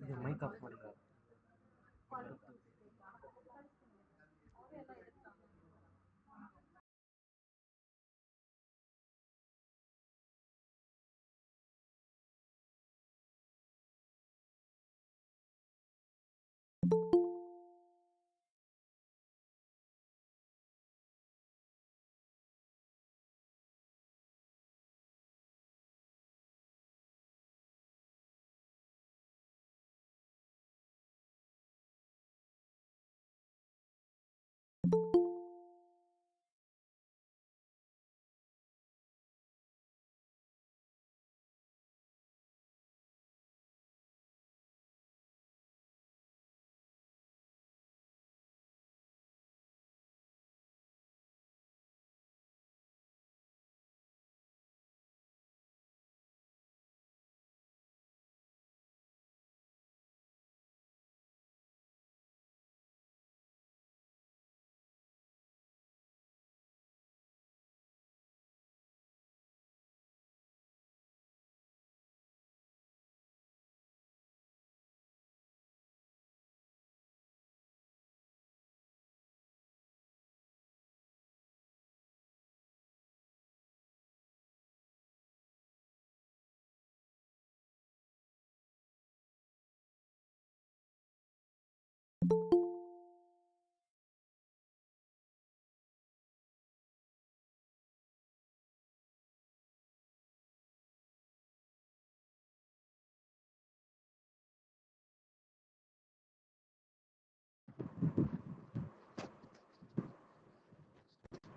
ಇದು mic of ಮಾಡಿಲ್ಲ.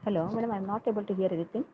Hello, madam, I'm not able to hear anything.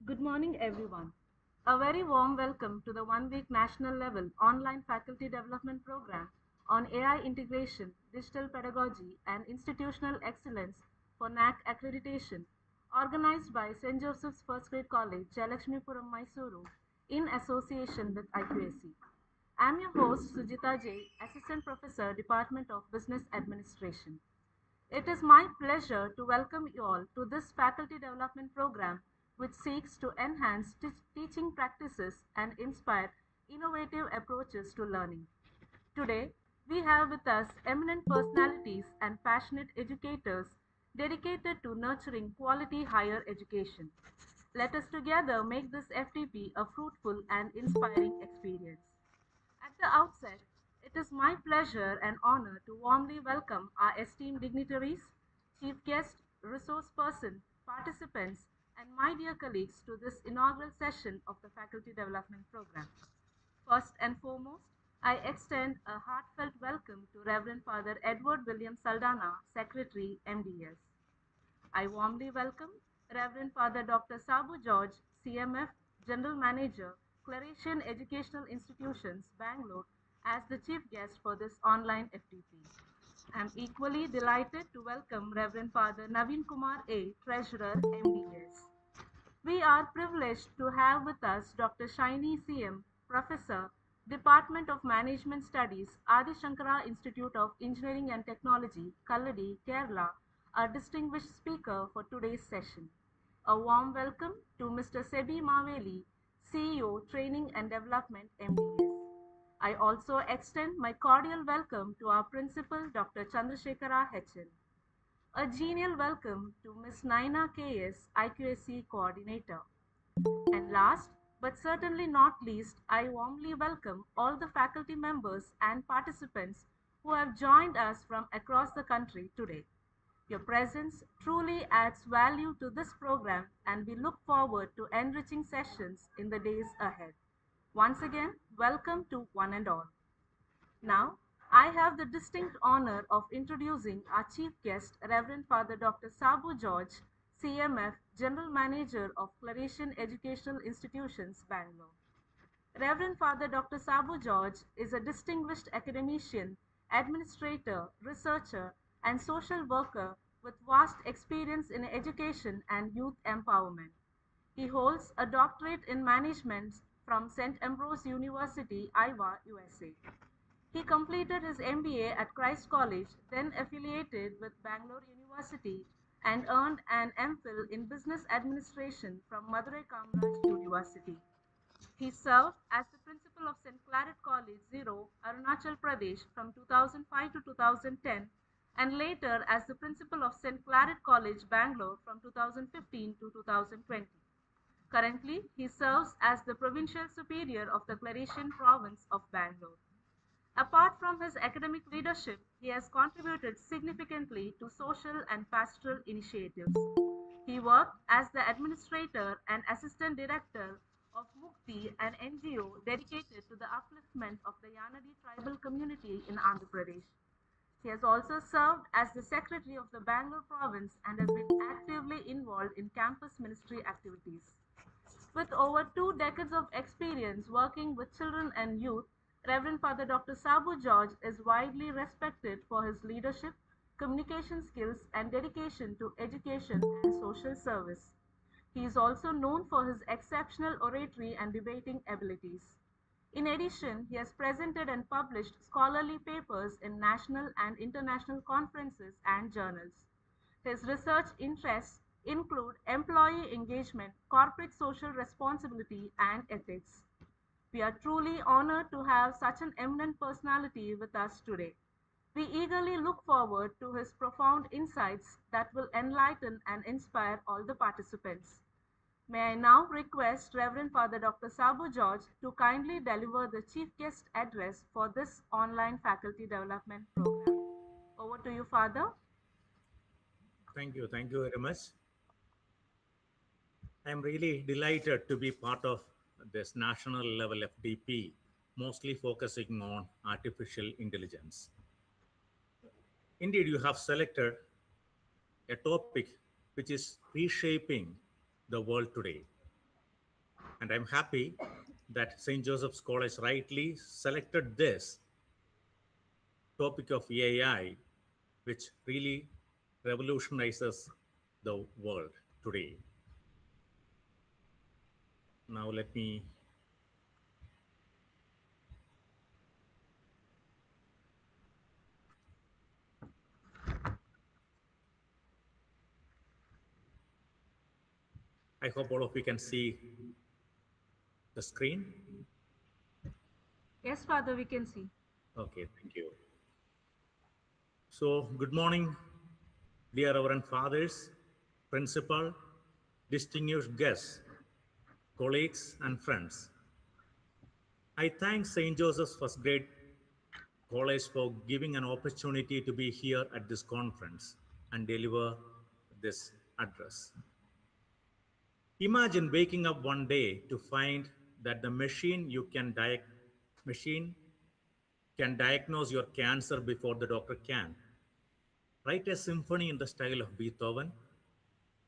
Good morning, everyone. A very warm welcome to the one-week national level online faculty development program on AI integration, digital pedagogy, and institutional excellence for NAC accreditation, organized by St. Joseph's First Grade College, Jayalakshmipuram, Mysore, in association with IQAC. I'm your host, Sujita J., Assistant Professor, Department of Business Administration. It is my pleasure to welcome you all to this faculty development program, which seeks to enhance teaching practices and inspire innovative approaches to learning. Today, we have with us eminent personalities and passionate educators dedicated to nurturing quality higher education. Let us together make this FTP a fruitful and inspiring experience. At the outset, it is my pleasure and honor to warmly welcome our esteemed dignitaries, chief guests, resource person, participants, and my dear colleagues to this inaugural session of the Faculty Development Program. First and foremost, I extend a heartfelt welcome to Reverend Father Edward William Saldana, Secretary, MDS. I warmly welcome Reverend Father Dr. Sabu George, CMF, General Manager, Claretian Educational Institutions, Bangalore, as the chief guest for this online FTP. I am equally delighted to welcome Reverend Father Naveen Kumar A, Treasurer, MDS. We are privileged to have with us Dr. Shaini CM, Professor, Department of Management Studies, Adi Shankara Institute of Engineering and Technology, Kalladi, Kerala, a distinguished speaker for today's session. A warm welcome to Mr. Sebi Maveli, CEO, Training and Development, MDS. I also extend my cordial welcome to our Principal, Dr. Chandrasekhara HN. A genial welcome to Ms. Naina KS, IQAC Coordinator. And last, but certainly not least, I warmly welcome all the faculty members and participants who have joined us from across the country today. Your presence truly adds value to this program, and we look forward to enriching sessions in the days ahead. Once again, welcome to one and all. Now, I have the distinct honor of introducing our chief guest, Reverend Father Dr. Sabu George, CMF, General Manager of Claretian Educational Institutions, Bangalore. Reverend Father Dr. Sabu George is a distinguished academician, administrator, researcher, and social worker with vast experience in education and youth empowerment. He holds a doctorate in management from St. Ambrose University, Iowa, USA. He completed his MBA at Christ College, then affiliated with Bangalore University, and earned an MPhil in Business Administration from Madurai Kamaraj University. He served as the principal of St. Claret College, Zero, Arunachal Pradesh from 2005 to 2010, and later as the principal of St. Claret College, Bangalore from 2015 to 2020. Currently, he serves as the Provincial Superior of the Claretian Province of Bangalore. Apart from his academic leadership, he has contributed significantly to social and pastoral initiatives. He worked as the administrator and assistant director of Mukti, an NGO dedicated to the upliftment of the Yanadi tribal community in Andhra Pradesh. He has also served as the secretary of the Bangalore province and has been actively involved in campus ministry activities. With over 2 decades of experience working with children and youth, Reverend Father Dr. Sabu George is widely respected for his leadership, communication skills, and dedication to education and social service. He is also known for his exceptional oratory and debating abilities. In addition, he has presented and published scholarly papers in national and international conferences and journals. His research interests include employee engagement, corporate social responsibility, and ethics. We are truly honored to have such an eminent personality with us today. We eagerly look forward to his profound insights that will enlighten and inspire all the participants. May I now request Reverend Father Dr. Sabu George to kindly deliver the chief guest address for this online faculty development program. Over to you, Father. Thank you. Thank you very much. I'm really delighted to be part of this national level FDP, mostly focusing on artificial intelligence. Indeed, you have selected a topic which is reshaping the world today. And I'm happy that St. Joseph's College rightly selected this topic of AI, which really revolutionizes the world today. Now, let me I hope all of you can see the screen. Yes, Father, we can see. Okay, thank you. So, good morning, dear Reverend Fathers, Principal, distinguished guests, colleagues, and friends. I thank St. Joseph's First Grade College for giving an opportunity to be here at this conference and deliver this address. Imagine waking up one day to find that the machine can diagnose your cancer before the doctor can. Write a symphony in the style of Beethoven,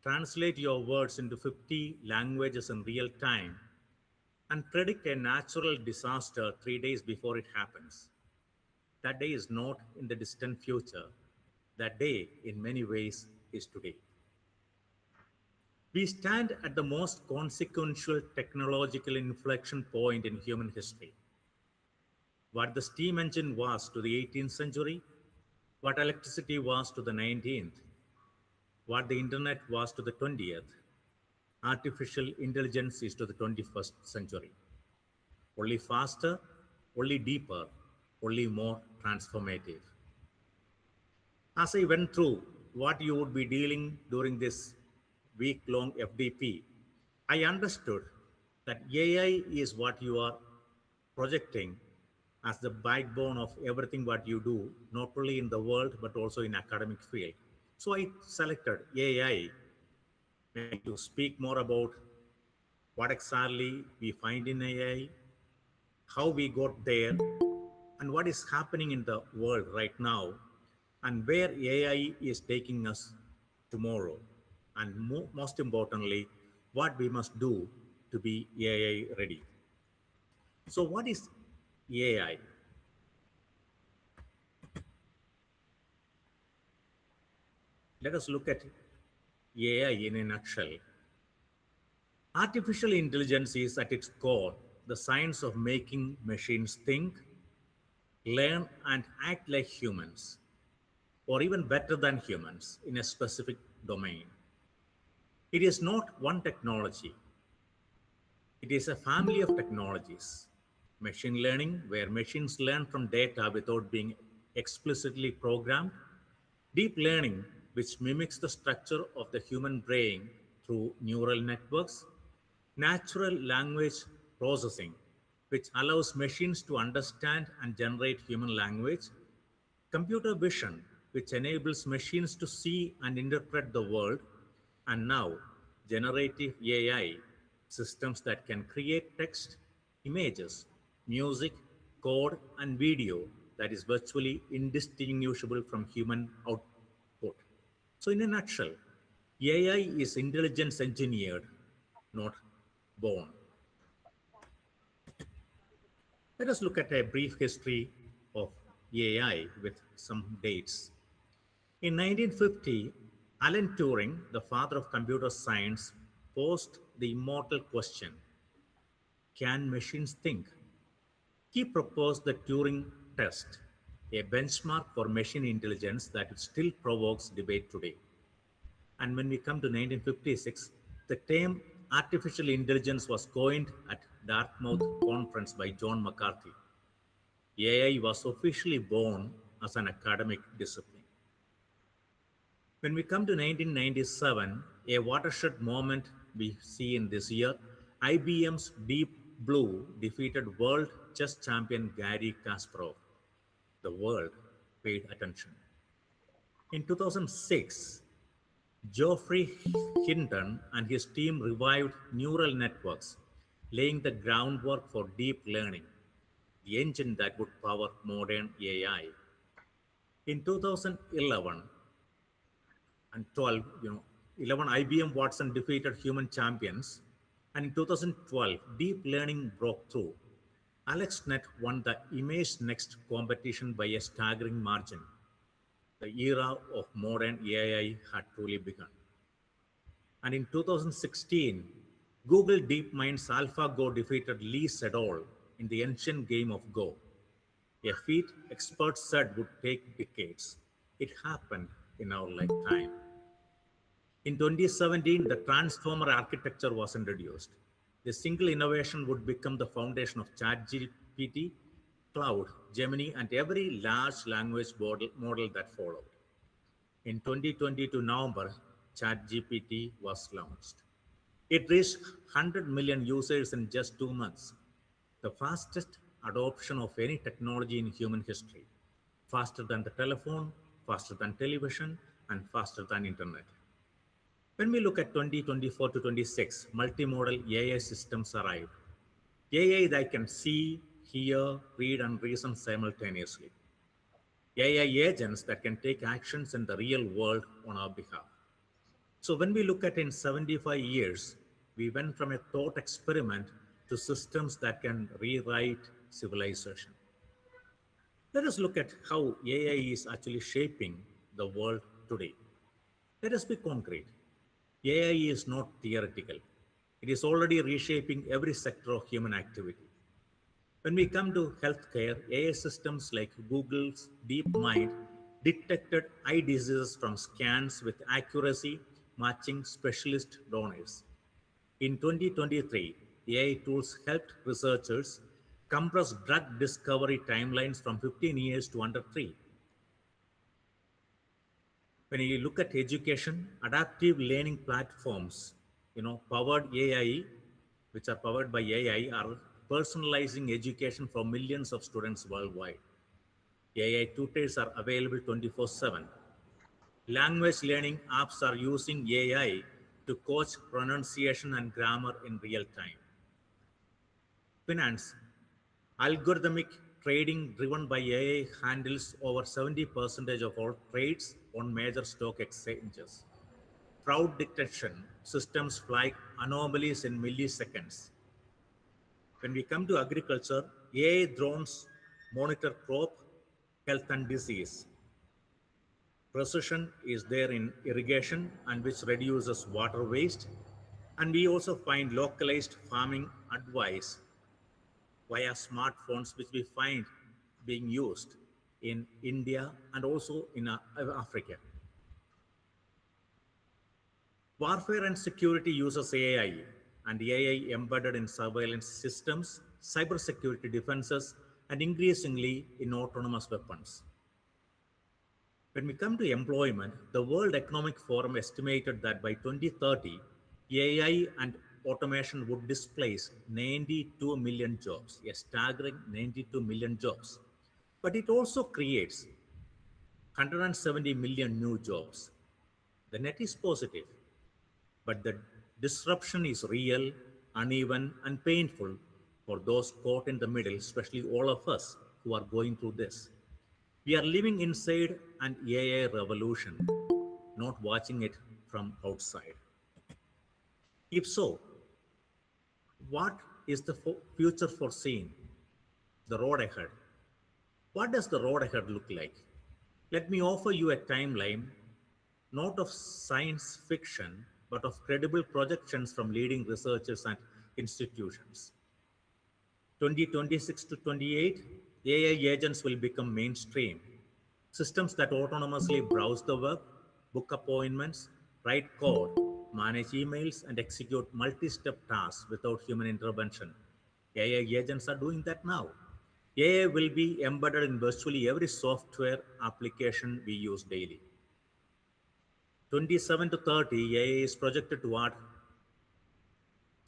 translate your words into 50 languages in real time, and predict a natural disaster 3 days before it happens. That day is not in the distant future. That day, in many ways, is today. We stand at the most consequential technological inflection point in human history. What the steam engine was to the 18th century, what electricity was to the 19th, what the internet was to the 20th, artificial intelligence is to the 21st century. Only faster, only deeper, only more transformative. As I went through what you would be dealing during this week-long FDP, I understood that AI is what you are projecting as the backbone of everything what you do, not only in the world, but also in academic field. So I selected AI maybe to speak more about what exactly we find in AI, how we got there, and what is happening in the world right now, and where AI is taking us tomorrow. And most importantly, what we must do to be AI ready. So, what is AI? Let us look at AI in a nutshell. Artificial intelligence is at its core the science of making machines think, learn and act like humans, or even better than humans in a specific domain. It is not one technology, it is a family of technologies. Machine learning, where machines learn from data without being explicitly programmed. Deep learning, which mimics the structure of the human brain through neural networks. Natural language processing, which allows machines to understand and generate human language. Computer vision, which enables machines to see and interpret the world. And now, generative AI, systems that can create text, images, music, code, and video that is virtually indistinguishable from human output. So, in a nutshell, AI is intelligence engineered, not born. Let us look at a brief history of AI with some dates. In 1950, Alan Turing, the father of computer science, posed the immortal question: can machines think? He proposed the Turing test, a benchmark for machine intelligence that still provokes debate today. And when we come to 1956, the term artificial intelligence was coined at Dartmouth Conference by John McCarthy. AI was officially born as an academic discipline. When we come to 1997, a watershed moment we see in this year, IBM's Deep Blue defeated world chess champion Garry Kasparov. The world paid attention. In 2006, Geoffrey Hinton and his team revived neural networks, laying the groundwork for deep learning, the engine that would power modern AI. In 2011 and 12, 11 IBM Watson defeated human champions, and in 2012, deep learning broke through. AlexNet won the Image Next competition by a staggering margin. The era of modern AI had truly begun. And in 2016, Google DeepMind's AlphaGo defeated Lee Sedol in the ancient game of Go, a feat experts said would take decades. It happened in our lifetime. In 2017, the transformer architecture was introduced. This single innovation would become the foundation of ChatGPT, Cloud, Gemini, and every large language model that followed. In 2022 November, ChatGPT was launched. It reached 100 million users in just 2 months, the fastest adoption of any technology in human history, faster than the telephone, faster than television, and faster than internet. When we look at 2024 to 26, multimodal AI systems arrived. AI that can see, hear, read, and reason simultaneously. AI agents that can take actions in the real world on our behalf. So when we look at in 75 years, we went from a thought experiment to systems that can rewrite civilization. Let us look at how AI is actually shaping the world today. Let us be concrete. AI is not theoretical. It is already reshaping every sector of human activity. When we come to healthcare, AI systems like Google's DeepMind detected eye diseases from scans with accuracy matching specialist donors. In 2023, AI tools helped researchers compress drug discovery timelines from 15 years to under 3. When you look at education, adaptive learning platforms, powered AI, which are powered by AI, are personalizing education for millions of students worldwide. AI tutors are available 24/7. Language learning apps are using AI to coach pronunciation and grammar in real time. Finance, algorithmic trading driven by AI handles over 70% of all trades on major stock exchanges. Fraud detection systems flag anomalies in milliseconds. When we come to agriculture, AI drones monitor crop health and disease. Precision is there in irrigation and which reduces water waste. And we also find localized farming advice via smartphones, which we find being used in India and also in Africa. Warfare and security uses AI and AI embedded in surveillance systems, cybersecurity defenses, and increasingly in autonomous weapons. When we come to employment, the World Economic Forum estimated that by 2030, AI and automation would displace 92 million jobs, a staggering 92 million jobs. But it also creates 170 million new jobs. The net is positive, but the disruption is real, uneven, and painful for those caught in the middle, especially all of us who are going through this. We are living inside an AI revolution, not watching it from outside. If so, what is the future foreseen? The road ahead. What does the road ahead look like? Let me offer you a timeline, not of science fiction, but of credible projections from leading researchers and institutions. 2026 to 28, AI agents will become mainstream. Systems that autonomously browse the web, book appointments, write code, manage emails, and execute multi-step tasks without human intervention. AI agents are doing that now. AI will be embedded in virtually every software application we use daily. 27 to 30, AI is projected to add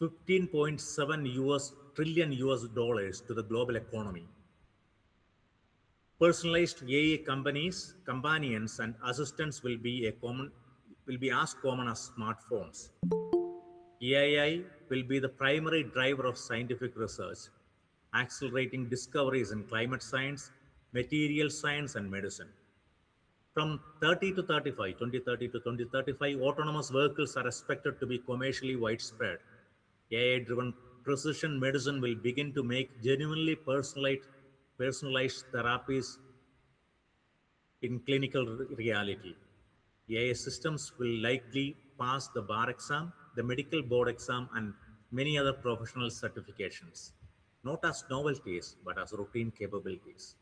15.7 trillion US dollars to the global economy. Personalized AI companions, and assistants will be as common as smartphones. AI will be the primary driver of scientific research, accelerating discoveries in climate science, material science, and medicine. From 2030 to 2035, autonomous vehicles are expected to be commercially widespread. AI-driven precision medicine will begin to make genuinely personalized therapies in clinical reality. AI systems will likely pass the bar exam, the medical board exam, and many other professional certifications, not as novelties, but as routine capabilities.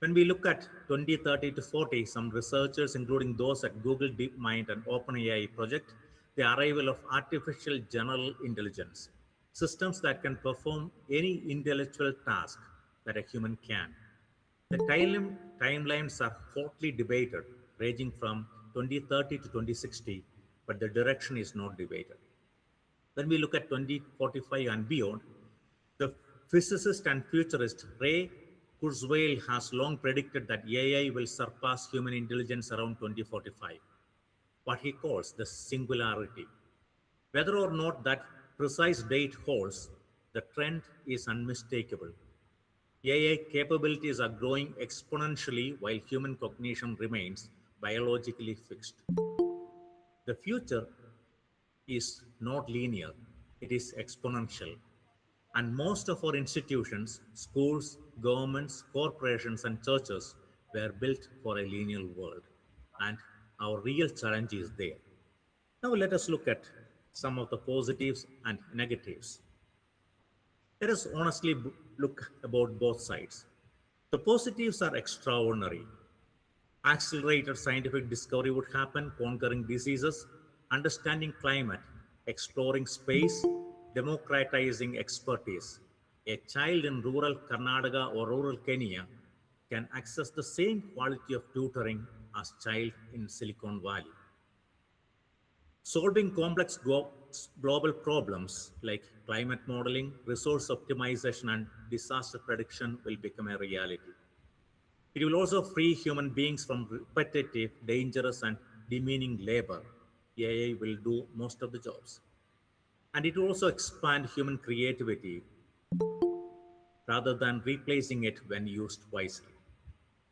When we look at 2030 to 40, some researchers, including those at Google DeepMind and OpenAI, project the arrival of artificial general intelligence, systems that can perform any intellectual task that a human can. The timelines are hotly debated, ranging from 2030 to 2060, but the direction is not debated. When we look at 2045 and beyond, the physicist and futurist Ray Kurzweil has long predicted that AI will surpass human intelligence around 2045, what he calls the singularity. Whether or not that precise date holds, the trend is unmistakable. AI capabilities are growing exponentially while human cognition remains biologically fixed. The future is not linear, it is exponential. And most of our institutions, schools, governments, corporations, and churches were built for a linear world. And our real challenge is there. Now let us look at some of the positives and negatives. Let us honestly look about both sides. The positives are extraordinary. Accelerated scientific discovery would happen, conquering diseases, understanding climate, exploring space, democratizing expertise. A child in rural Karnataka or rural Kenya can access the same quality of tutoring as child in Silicon Valley. Solving complex global problems like climate modeling, resource optimization, and disaster prediction will become a reality. It will also free human beings from repetitive, dangerous, and demeaning labor. AI will do most of the jobs. And it will also expand human creativity rather than replacing it when used wisely.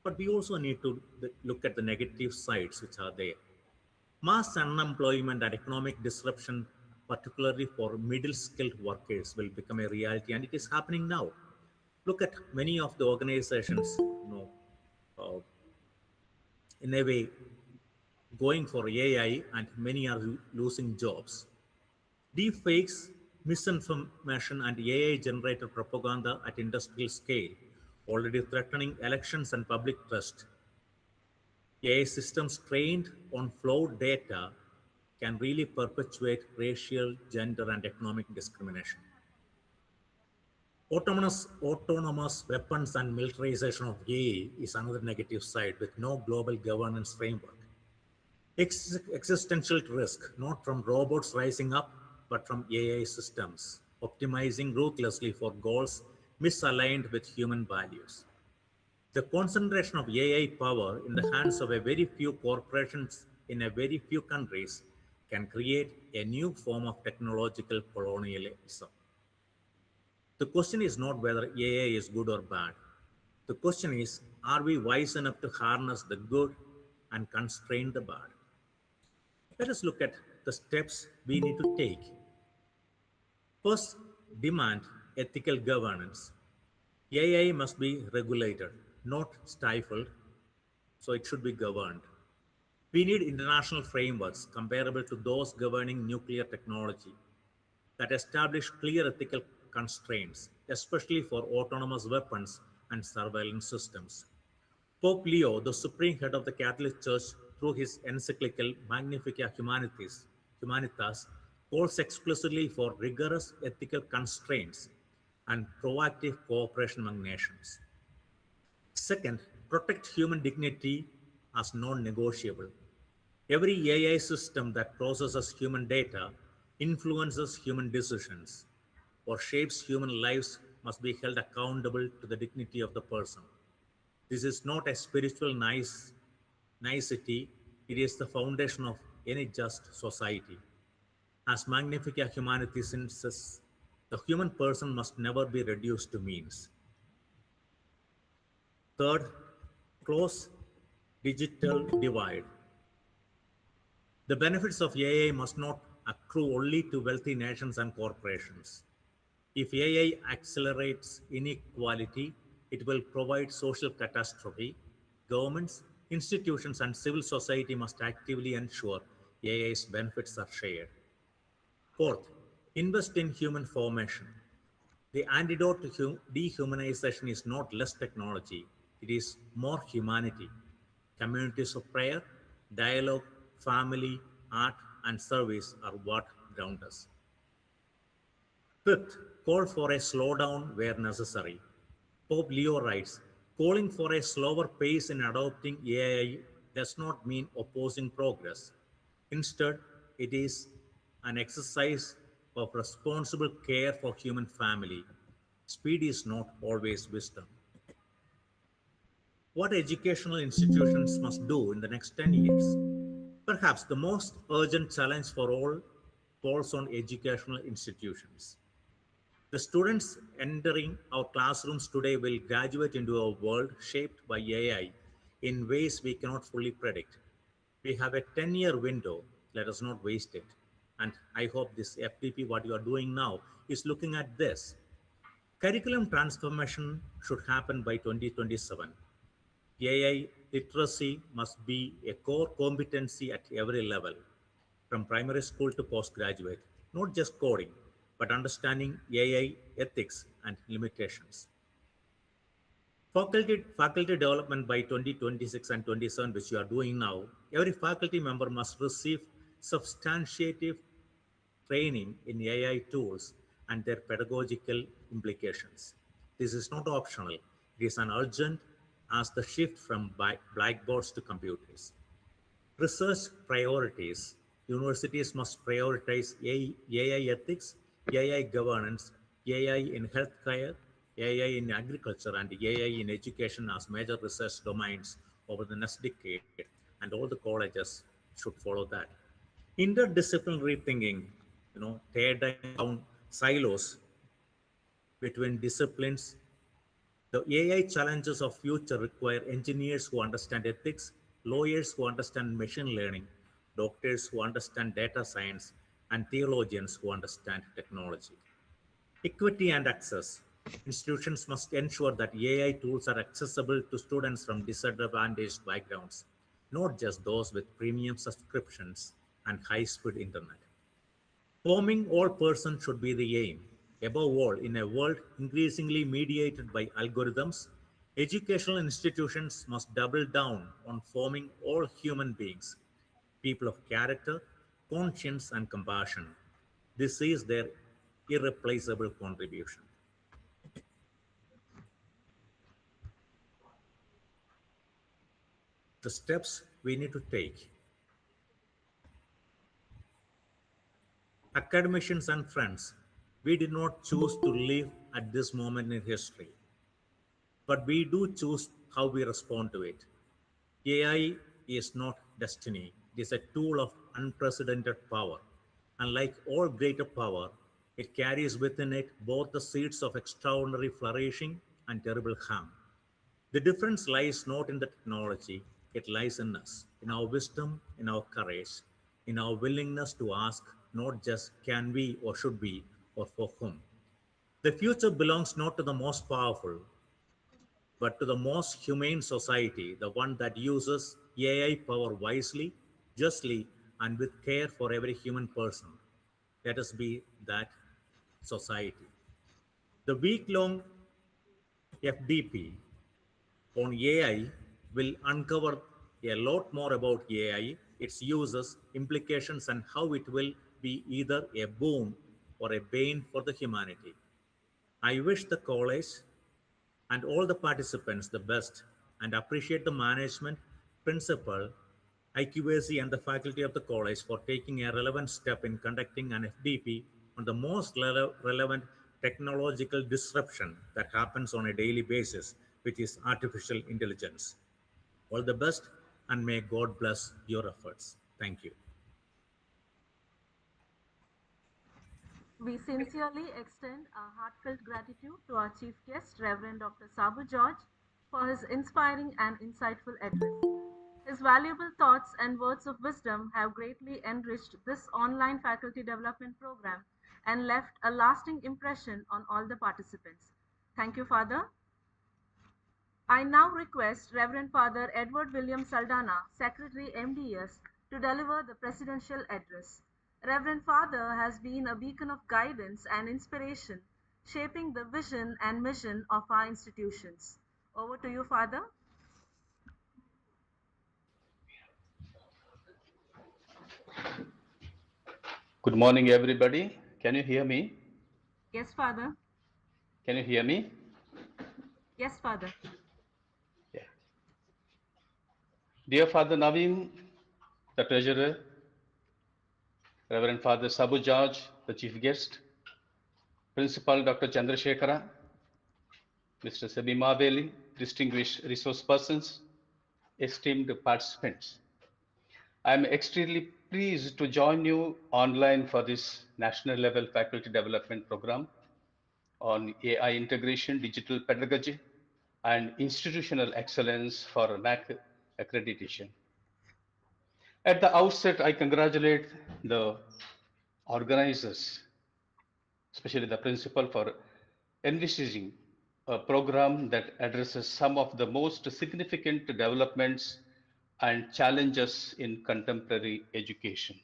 But we also need to look at the negative sides which are there. Mass unemployment and economic disruption, particularly for middle skilled workers, will become a reality, and it is happening now. Look at many of the organizations, uh, in a way, going for AI, and many are losing jobs. Deepfakes, misinformation, and AI generated propaganda at industrial scale already threatening elections and public trust. AI systems trained on flawed data can really perpetuate racial, gender, and economic discrimination. Autonomous weapons and militarization of AI is another negative side with no global governance framework. Existential risk, not from robots rising up, but from AI systems, optimizing ruthlessly for goals misaligned with human values. The concentration of AI power in the hands of a very few corporations in a very few countries can create a new form of technological colonialism. The question is not whether AI is good or bad. The question is, are we wise enough to harness the good and constrain the bad? Let us look at the steps we need to take. First, demand ethical governance. AI must be regulated, not stifled, so it should be governed. We need international frameworks comparable to those governing nuclear technology that establish clear ethical constraints, especially for autonomous weapons and surveillance systems. Pope Leo, the supreme head of the Catholic Church, through his encyclical Magnificat Humanitas, calls explicitly for rigorous ethical constraints and proactive cooperation among nations. Second, protect human dignity as non negotiable. Every AI system that processes human data, influences human decisions, or shapes human lives must be held accountable to the dignity of the person. This is not a spiritual nicety, it is the foundation of any just society. As Magnificat Humanities insists, the human person must never be reduced to means. Third, close digital divide. The benefits of AI must not accrue only to wealthy nations and corporations. If AI accelerates inequality, it will provide social catastrophe. Governments, institutions, and civil society must actively ensure AI's benefits are shared. Fourth, invest in human formation. The antidote to dehumanization is not less technology, it is more humanity. Communities of prayer, dialogue, family, art, and service are what ground us. Fifth, call for a slowdown where necessary. Pope Leo writes, calling for a slower pace in adopting AI does not mean opposing progress. Instead, it is an exercise of responsible care for human family. Speed is not always wisdom. What educational institutions must do in the next 10 years? Perhaps the most urgent challenge for all falls on educational institutions. The students entering our classrooms today will graduate into a world shaped by AI in ways we cannot fully predict. We have a 10-year window. Let us not waste it. And I hope this FDP, what you are doing now, is looking at this. Curriculum transformation should happen by 2027. AI literacy must be a core competency at every level, from primary school to postgraduate, not just coding, but understanding AI ethics and limitations. Faculty development by 2026 and 27, which you are doing now, every faculty member must receive substantiative training in AI tools and their pedagogical implications. This is not optional, it is an urgent as the shift from blackboards to computers. Research priorities. Universities must prioritize AI ethics, AI governance, AI in healthcare, AI in agriculture, and AI in education as major research domains over the next decade, and all the colleges should follow that. Interdisciplinary thinking, tear down silos between disciplines. The AI challenges of future require engineers who understand ethics, lawyers who understand machine learning, doctors who understand data science, and theologians who understand technology. Equity and access. Institutions must ensure that AI tools are accessible to students from disadvantaged backgrounds, not just those with premium subscriptions and high-speed internet. Forming all persons should be the aim. Above all, in a world increasingly mediated by algorithms, Educational institutions must double down on forming all human beings, people of character, conscience, and compassion. This is their irreplaceable contribution. The steps we need to take. Academicians and friends, we did not choose to live at this moment in history, but we do choose how we respond to it. AI is not destiny, it is a tool of unprecedented power. And like all greater power, it carries within it both the seeds of extraordinary flourishing and terrible harm. The difference lies not in the technology, it lies in us, in our wisdom, in our courage, in our willingness to ask not just can we or should we or for whom. The future belongs not to the most powerful, but to the most humane society, the one that uses AI power wisely, justly, and with care for every human person. Let us be that society. The week long FDP on AI will uncover a lot more about AI, its uses, implications, and how it will be either a boon or a bane for the humanity. I wish the college and all the participants the best and appreciate the management, principal, IQAC, and the faculty of the college for taking a relevant step in conducting an FDP on the most relevant technological disruption that happens on a daily basis, which is artificial intelligence. All the best, and may God bless your efforts. Thank you. We sincerely extend our heartfelt gratitude to our chief guest, Reverend Dr. Sabu George, for his inspiring and insightful address. His valuable thoughts and words of wisdom have greatly enriched this online faculty development program and left a lasting impression on all the participants. Thank you, Father. I now request Reverend Father Edward William Saldana, Secretary MDS, to deliver the presidential address. Reverend Father has been a beacon of guidance and inspiration, shaping the vision and mission of our institutions. Over to you, Father. Good morning, everybody. Can you hear me? Yes, Father. Can you hear me? Yes, Father. Yeah. Dear Father Naveen, the Treasurer, Reverend Father Sabu George, the Chief Guest, Principal Dr. Chandrasekhara, Mr. Sebi Maveli, distinguished resource persons, esteemed participants. I am extremely pleased to join you online for this national level faculty development program on AI integration, digital pedagogy, and institutional excellence for NAC accreditation. At the outset, I congratulate the organizers, especially the principal, for envisaging a program that addresses some of the most significant developments and challenges in contemporary education.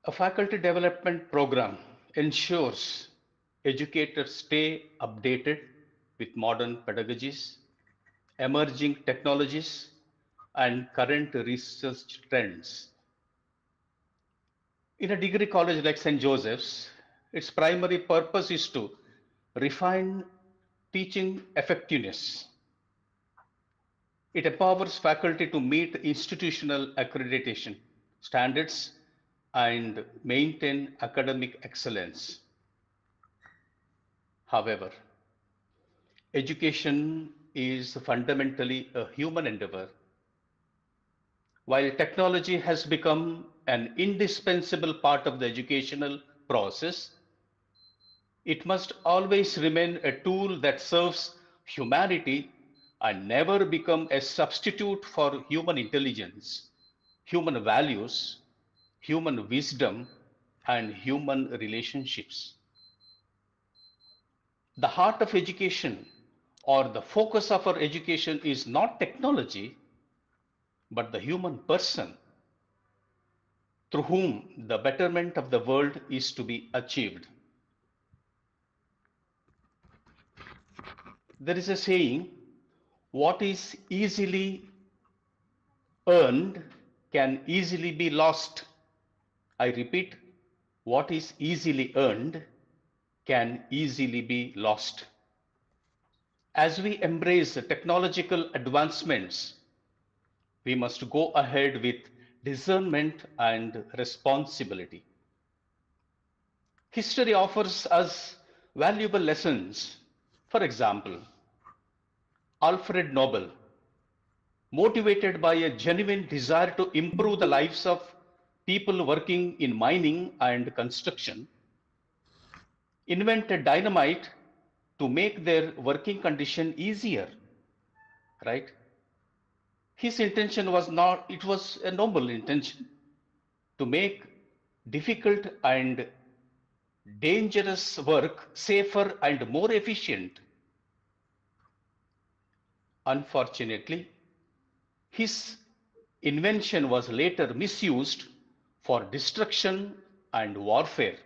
A faculty development program ensures educators stay updated with modern pedagogies, emerging technologies, and current research trends. In a degree college like St. Joseph's, its primary purpose is to refine teaching effectiveness. It empowers faculty to meet institutional accreditation standards and maintain academic excellence. However, education is fundamentally a human endeavor. While technology has become an indispensable part of the educational process, it must always remain a tool that serves humanity and never become a substitute for human intelligence, human values, human wisdom, and human relationships. The heart of education or the focus of our education is not technology, but the human person through whom the betterment of the world is to be achieved. There is a saying, what is easily earned can easily be lost. I repeat, what is easily earned can easily be lost. As we embrace the technological advancements, we must go ahead with discernment and responsibility. History offers us valuable lessons. For example, Alfred Nobel, motivated by a genuine desire to improve the lives of people working in mining and construction, invented dynamite to make their working condition easier, right? His intention was not, it was a noble intention to make difficult and dangerous work safer and more efficient. Unfortunately, his invention was later misused for destruction and warfare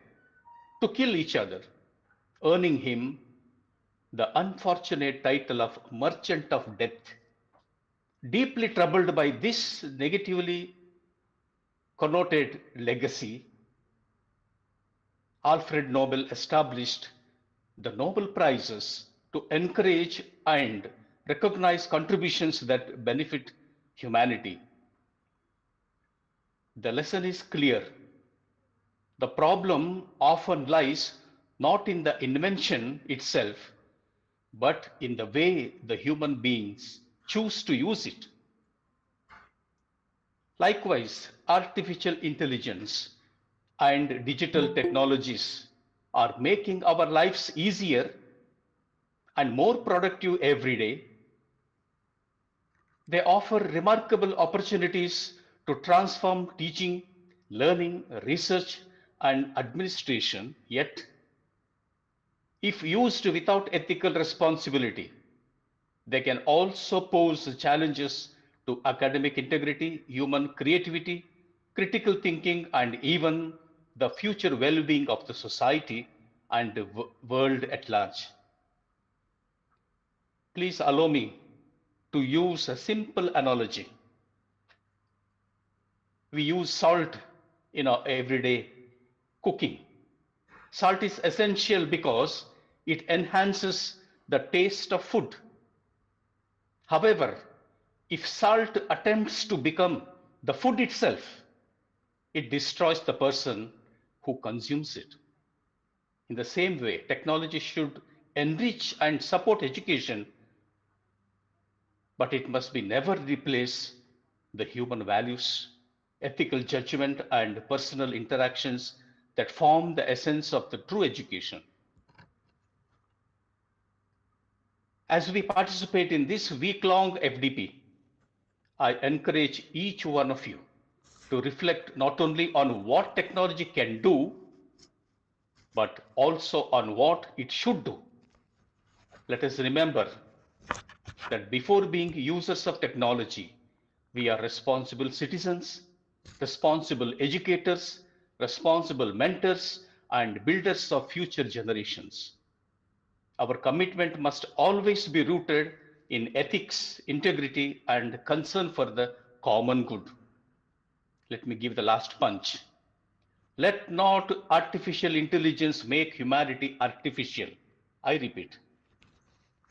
to kill each other, earning him the unfortunate title of Merchant of Death. Deeply troubled by this negatively connoted legacy, Alfred Nobel established the Nobel Prizes to encourage and recognize contributions that benefit humanity. The lesson is clear. The problem often lies not in the invention itself, but in the way the human beings choose to use it. Likewise, artificial intelligence and digital technologies are making our lives easier and more productive every day. They offer remarkable opportunities to transform teaching, learning, research, and administration, yet, if used without ethical responsibility, they can also pose challenges to academic integrity, human creativity, critical thinking, and even the future well being of the society and the world at large. Please allow me to use a simple analogy. We use salt in our everyday cooking. Salt is essential because it enhances the taste of food. However, if salt attempts to become the food itself, it destroys the person who consumes it. In the same way, technology should enrich and support education, but it must be never replace the human values, ethical judgment, and personal interactions that form the essence of the true education. As we participate in this week-long FDP, I encourage each one of you to reflect not only on what technology can do, but also on what it should do. Let us remember that before being users of technology, we are responsible citizens, responsible educators, responsible mentors, and builders of future generations. Our commitment must always be rooted in ethics, integrity, and concern for the common good. Let me give the last punch. Let not artificial intelligence make humanity artificial. I repeat,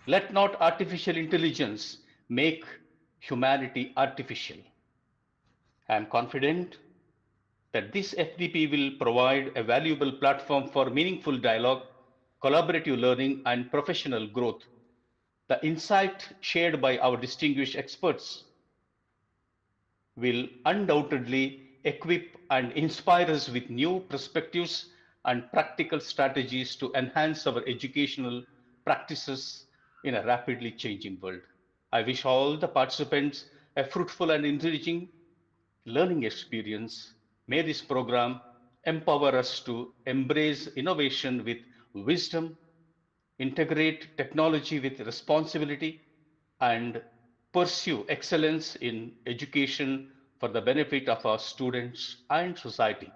let not artificial intelligence make humanity artificial. I am confident that this FDP will provide a valuable platform for meaningful dialogue, collaborative learning, and professional growth. The insight shared by our distinguished experts will undoubtedly equip and inspire us with new perspectives and practical strategies to enhance our educational practices in a rapidly changing world. I wish all the participants a fruitful and enriching learning experience. May this program empower us to embrace innovation with wisdom, integrate technology with responsibility, and pursue excellence in education for the benefit of our students and society.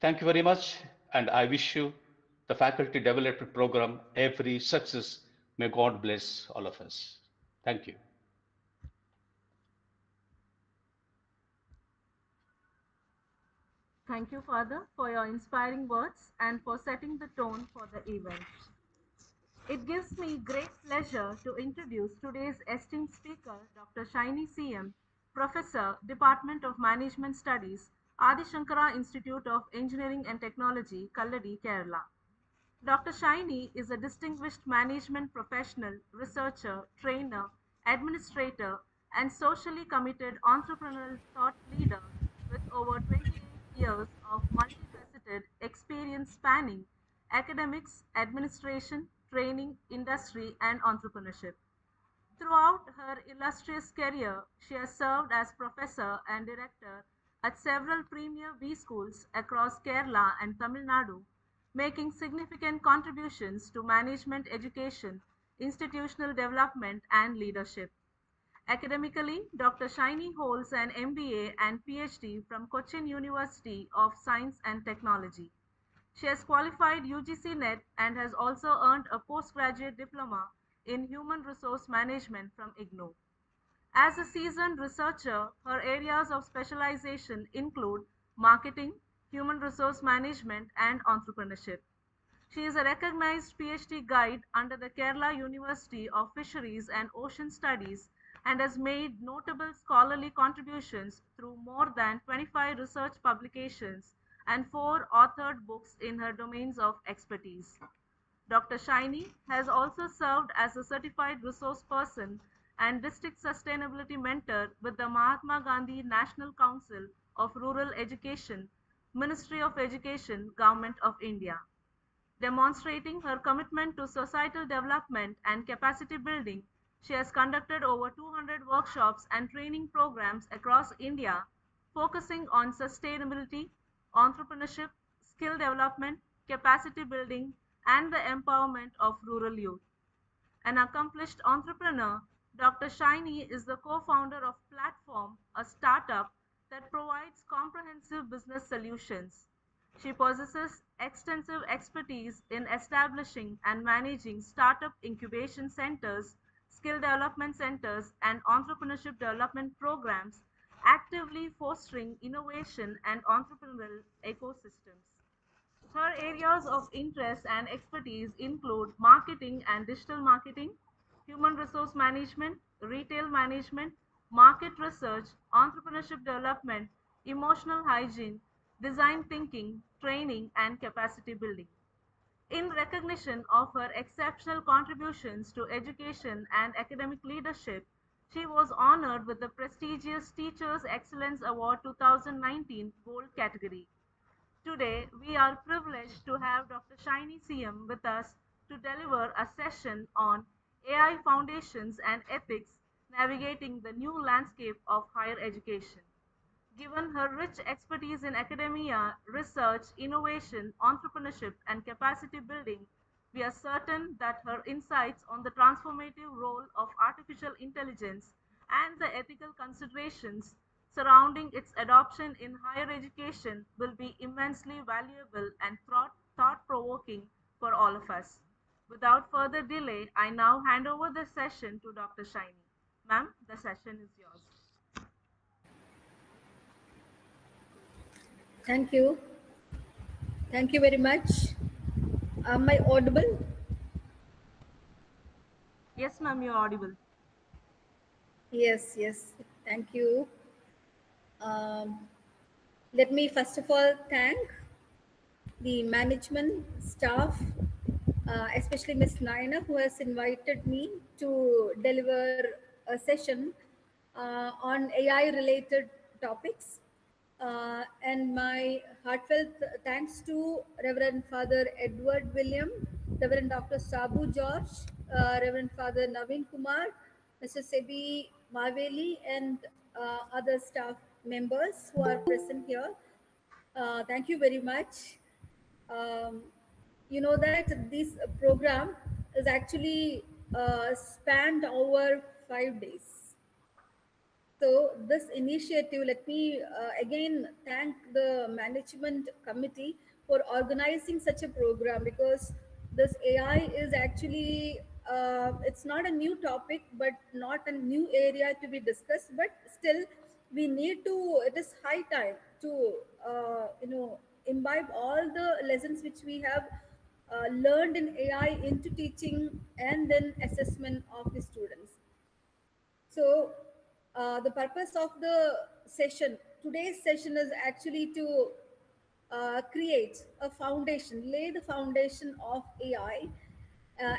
Thank you very much, and I wish you, the Faculty Development Program, every success May God bless all of us. Thank you. Thank you, Father, for your inspiring words and for setting the tone for the event. It gives me great pleasure to introduce today's esteemed speaker, Dr. Shaini CM, Professor, Department of Management Studies, Adi Shankara Institute of Engineering and Technology, Kalladi, Kerala. Dr. Shaini is a distinguished management professional, researcher, trainer, administrator, and socially committed entrepreneurial thought leader with over 28 years of multifaceted experience spanning academics, administration, training, industry, and entrepreneurship. Throughout her illustrious career, she has served as professor and director at several premier B schools across Kerala and Tamil Nadu, making significant contributions to management education, institutional development, and leadership. Academically, Dr. Shaini holds an MBA and PhD from Cochin University of Science and Technology. She has qualified UGC NET and has also earned a postgraduate diploma in human resource management from IGNOU. As a seasoned researcher, her areas of specialization include marketing, human resource management, and entrepreneurship. She is a recognized PhD guide under the Kerala University of Fisheries and Ocean Studies and has made notable scholarly contributions through more than 25 research publications and 4 authored books in her domains of expertise. Dr. Shaini has also served as a certified resource person and district sustainability mentor with the Mahatma Gandhi National Council of Rural Education, Ministry of Education, Government of India. Demonstrating her commitment to societal development and capacity building, she has conducted over 200 workshops and training programs across India, focusing on sustainability, entrepreneurship, skill development, capacity building, and the empowerment of rural youth. An accomplished entrepreneur, Dr. Shaini is the co founder of Platform, a startup that provides comprehensive business solutions. She possesses extensive expertise in establishing and managing startup incubation centers, skill development centers, and entrepreneurship development programs, actively fostering innovation and entrepreneurial ecosystems. Her areas of interest and expertise include marketing and digital marketing, human resource management, retail management, market research, entrepreneurship development, emotional hygiene, design thinking, training, and capacity building. In recognition of her exceptional contributions to education and academic leadership, she was honored with the prestigious Teachers Excellence Award 2019 Gold category. Today, we are privileged to have Dr. Shaini CM with us to deliver a session on AI foundations and ethics navigating the new landscape of higher education. Given her rich expertise in academia, research, innovation, entrepreneurship, and capacity building, we are certain that her insights on the transformative role of artificial intelligence and the ethical considerations surrounding its adoption in higher education will be immensely valuable and thought provoking for all of us. Without further delay, I now hand over the session to Dr. Shaini. Ma'am, the session is yours. Thank you. Thank you very much. Am I audible? Yes, ma'am, you're audible. Yes, yes. Thank you. Let me first of all thank the management staff, especially Ms. Naina, who has invited me to deliver a session on AI related topics. And my heartfelt thanks to Reverend Father Edward William, Reverend Dr. Sabu George, Reverend Father Naveen Kumar, Mr. Sebi Maveli, and other staff members who are present here. Thank you very much. Um, you know that this program is actually spanned over 5 days. So this initiative, let me again thank the management committee for organizing such a program, because this AI is actually it's not a new topic, but not a new area to be discussed. But still, we need to. It is high time to imbibe all the lessons which we have learned in AI into teaching and then assessment of the students. So, the purpose of the session, today's session, is actually to create a foundation, lay the foundation of AI,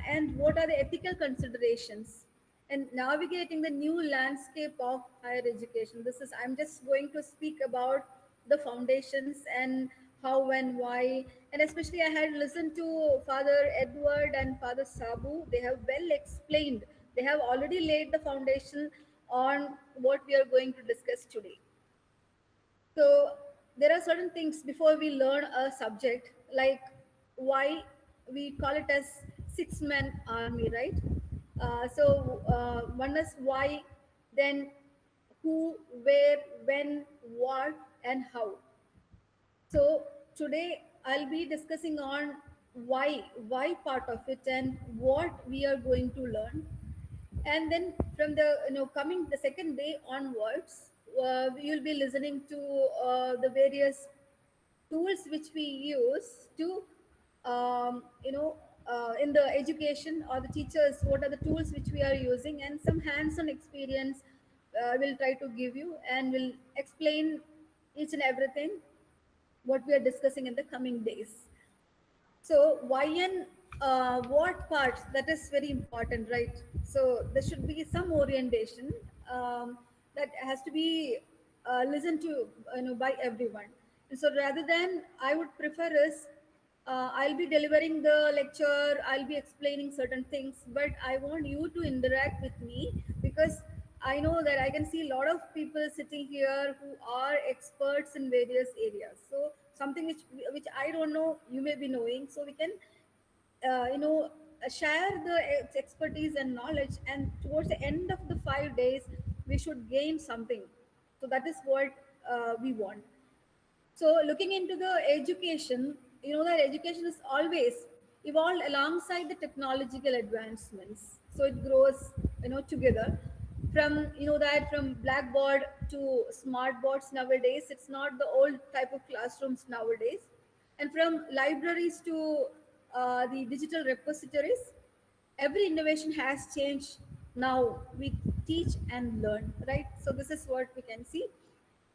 and what are the ethical considerations and navigating the new landscape of higher education. This is, I'm just going to speak about the foundations and how and why. And especially, I had listened to Father Edward and Father Sabu. They have well explained, they have already laid the foundation on what we are going to discuss today. So there are certain things before we learn a subject, like why we call it as six-man army, right? One is why, then who, where, when, what, and how. So today I'll be discussing on why part of it and what we are going to learn. And then from the coming the second day onwards, we will be listening to the various tools which we use to in the education, or the teachers, what are the tools which we are using, and some hands-on experience we'll try to give you, and we'll explain each and everything what we are discussing in the coming days. So why and what parts, that is very important, right? So there should be some orientation that has to be listened to, by everyone. And so rather than, I would prefer is I'll be delivering the lecture, I'll be explaining certain things, but I want you to interact with me, because I know that I can see a lot of people sitting here who are experts in various areas. So something which I don't know, you may be knowing. So we can, share the expertise and knowledge, and towards the end of the 5 days, we should gain something. So that is what we want. So looking into the education, that education is always evolved alongside the technological advancements. So it grows, together. From from blackboard to smart boards nowadays, it's not the old type of classrooms nowadays. And from libraries to the digital repositories, every innovation has changed. Now we teach and learn, right? So this is what we can see.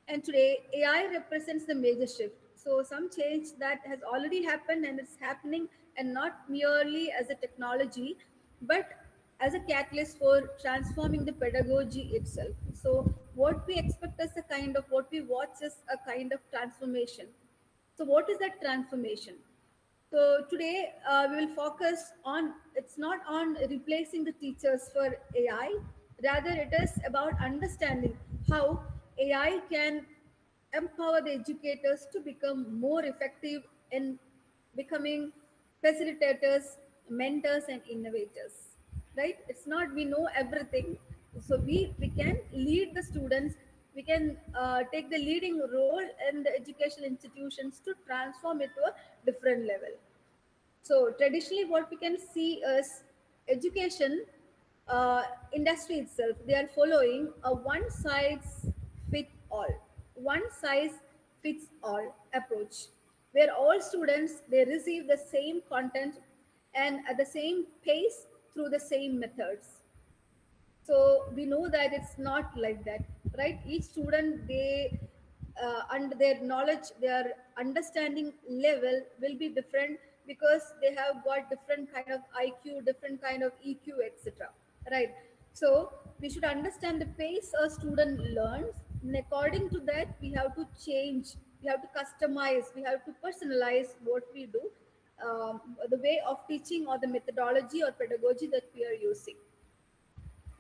And today, AI represents the major shift. So some change that has already happened and it's happening, and not merely as a technology, but as a catalyst for transforming the pedagogy itself. So what we expect as a kind of, what we watch as a kind of transformation. So what is that transformation? So today we will focus on, it's not on replacing the teachers for AI, rather it is about understanding how AI can empower the educators to become more effective in becoming facilitators, mentors, and innovators. Right? It's not we know everything, so we can lead the students. We can take the leading role in the educational institutions to transform it to a different level. So traditionally, what we can see is education uh, industry itself. They are following a one size fits all approach, where all students, they receive the same content and at the same pace through the same methods. So we know that it's not like that, right? Each student, they and their knowledge, their understanding level will be different, because they have got different kind of IQ, different kind of EQ, etc., right? So we should understand the pace a student learns, and according to that, we have to change, we have to customize, we have to personalize what we do, the way of teaching or the methodology or pedagogy that we are using.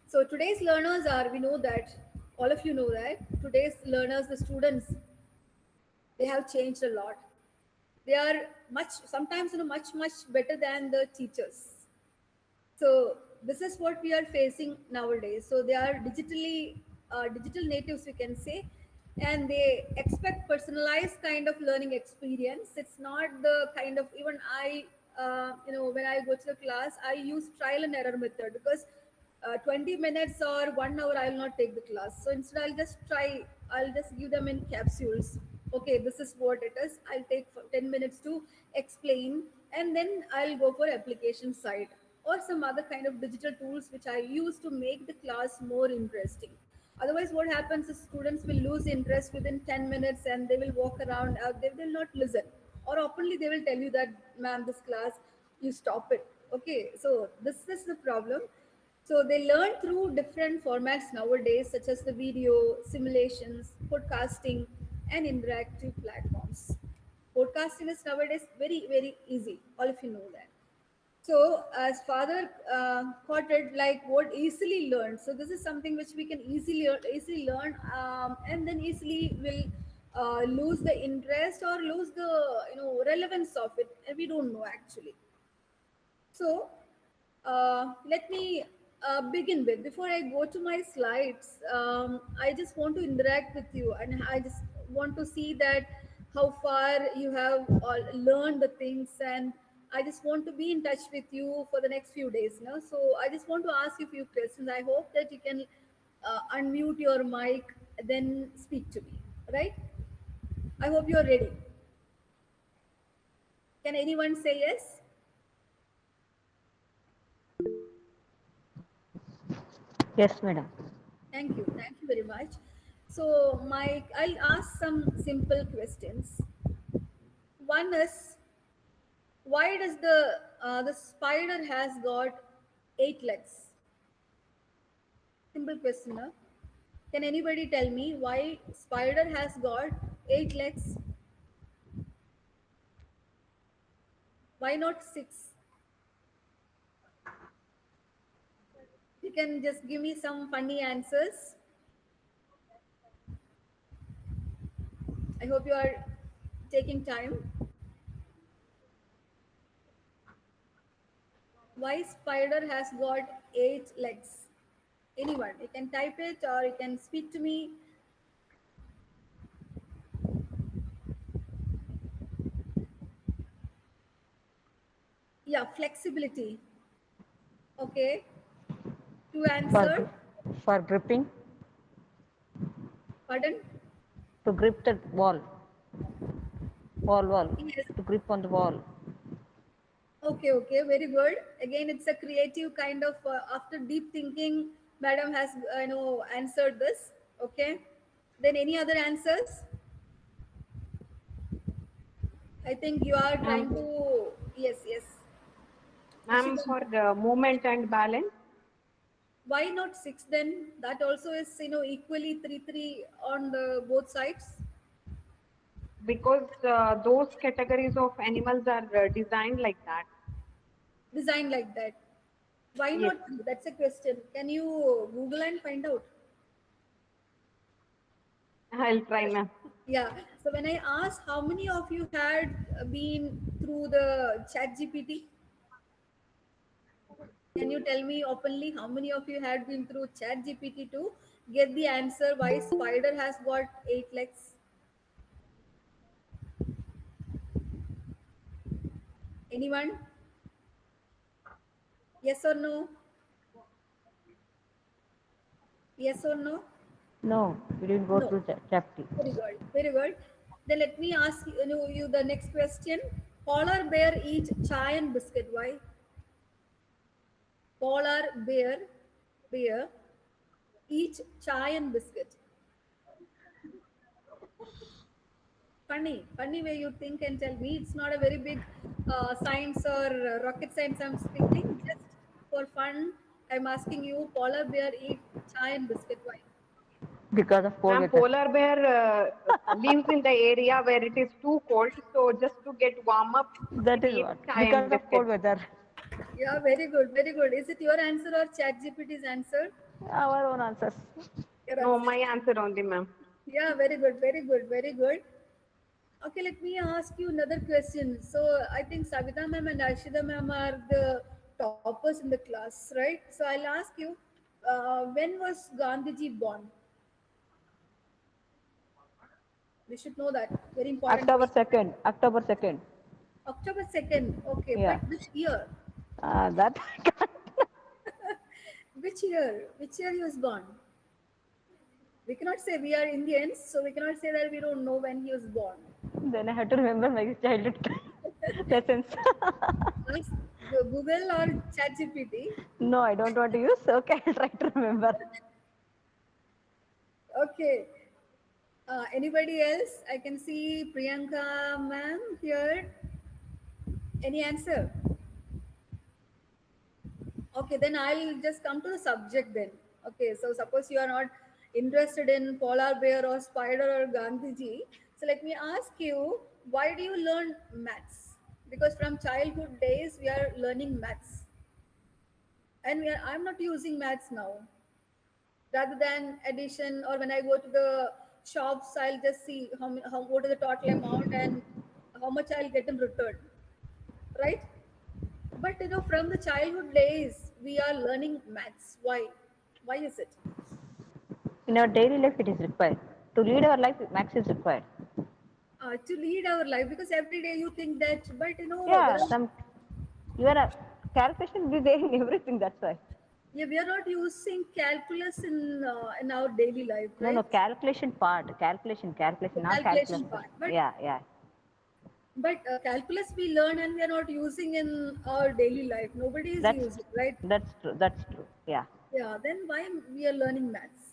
So today's learners are, we know that, all of you know that today's learners, the students, they have changed a lot. They are much, sometimes, much better than the teachers. So this is what we are facing nowadays. So they are digital natives, we can say, and they expect personalized kind of learning experience. It's not the kind of, even I when I go to the class, I use trial and error method because 20 minutes or 1 hour I will not take the class. So instead, I'll just give them in capsules. Okay, this is what it is. I'll take 10 minutes to explain, and then I'll go for application side or some other kind of digital tools which I use to make the class more interesting. Otherwise, what happens is students will lose interest within 10 minutes and they will walk around, they will not listen. Or openly, they will tell you that, ma'am, this class, you stop it. Okay, so this is the problem. So they learn through different formats nowadays, such as the video, simulations, podcasting, and interactive platforms. Podcasting is nowadays very, very easy. All of you know that. So, as father quoted, like what easily learned. So, this is something which we can easily learn, and then easily will lose the interest or lose the relevance of it, and we don't know actually. So, let me begin with. Before I go to my slides, I just want to interact with you, and I just want to see that how far you have all learned the things, and I just want to be in touch with you for the next few days. No? So I just want to ask you a few questions. I hope that you can unmute your mic, then speak to me. Right? I hope you are ready. Can anyone say yes? Yes, madam. Thank you. Thank you very much. So, Mike, I'll ask some simple questions. One is, why does the spider has got 8 legs? Simple question. Huh? Can anybody tell me why spider has got 8 legs? Why not 6? You can just give me some funny answers. I hope you are taking time. Why spider has got 8 legs? Anyone? You can type it or you can speak to me. Yeah, flexibility. Okay. To For answer. for gripping, Pardon? to grip the wall, Yes. to grip on the wall. Okay, okay, very good. Again, it's a creative kind of, after deep thinking, madam has, answered this. Okay. Then any other answers? I think you are Ma'am, trying to, yes, yes. ma'am, Ishita, for the movement and balance, why not 6 then? That also is, equally 3 on the both sides. because those categories of animals are designed like that. Design like that. Why Yes, not 3? That's a question. Can you Google and find out? I'll try, ma'am. Yeah. So when I asked how many of you had been through the chat GPT, can you tell me openly how many of you had been through chat GPT to get the answer why spider has got 8 legs? Anyone? Yes or no? Yes or no? No, we didn't go No. through chapter. Very good. Very good. Then let me ask you the next question. Polar bear eat chai and biscuit. Why? Polar bear eat chai and biscuit. Funny way you think and tell me. It's not a very big science or rocket science I'm speaking. Just for fun, I'm asking you. Polar bear eat chai and biscuit. Why? Because of cold Ma'am, weather. polar bear lives in the area where it is too cold, so just to get warm up, it That is eats what. chai Because and of cold biscuits. weather. Yeah, very good, very good. Is it your answer or ChatGPT's answer? Our own answers. Your No, answer. my answer only, ma'am. Yeah, very good, very good, very good. Okay, let me ask you another question. So I think Savita ma'am and Ashida ma'am are the toppers in the class, right? So I'll ask you, when was Gandhiji born? We should know that. Very important October question. 2nd. October 2nd. October 2nd. Okay, Yeah. but which year? That I can't. Which year? Which year he was born? We cannot say we are Indians, so we cannot say that we don't know when he was born. Then I had to remember my childhood lessons. Ask Google or ChatGPT. No, I don't want to use. Okay, I'll try to remember. Okay. Anybody else? I can see Priyanka ma'am here. Any answer? Okay, then I'll just come to the subject then. Okay, so suppose you are not interested in polar bear or spider or Gandhiji. So let me ask you, why do you learn maths? Because from childhood days we are learning maths, and I'm not using maths now. Rather than addition, or when I go to the shops, I'll just see how what is the total amount and how much I'll get in return, right? But from the childhood days, we are learning maths. Why? Why is it? In our daily life, it is required. To lead our life, max is required. To lead our life, because every day you think that, but there Yeah, are, your calculation will be there in everything. That's why. yeah, we are not using calculus in our daily life, No, right? calculation part, The calculation, not calculus. calculation part, but Yeah, yeah. calculus we learn and we are not using in our daily life. Nobody is That's using, right? that's true. That's true. Yeah, Yeah. Then why we are learning maths?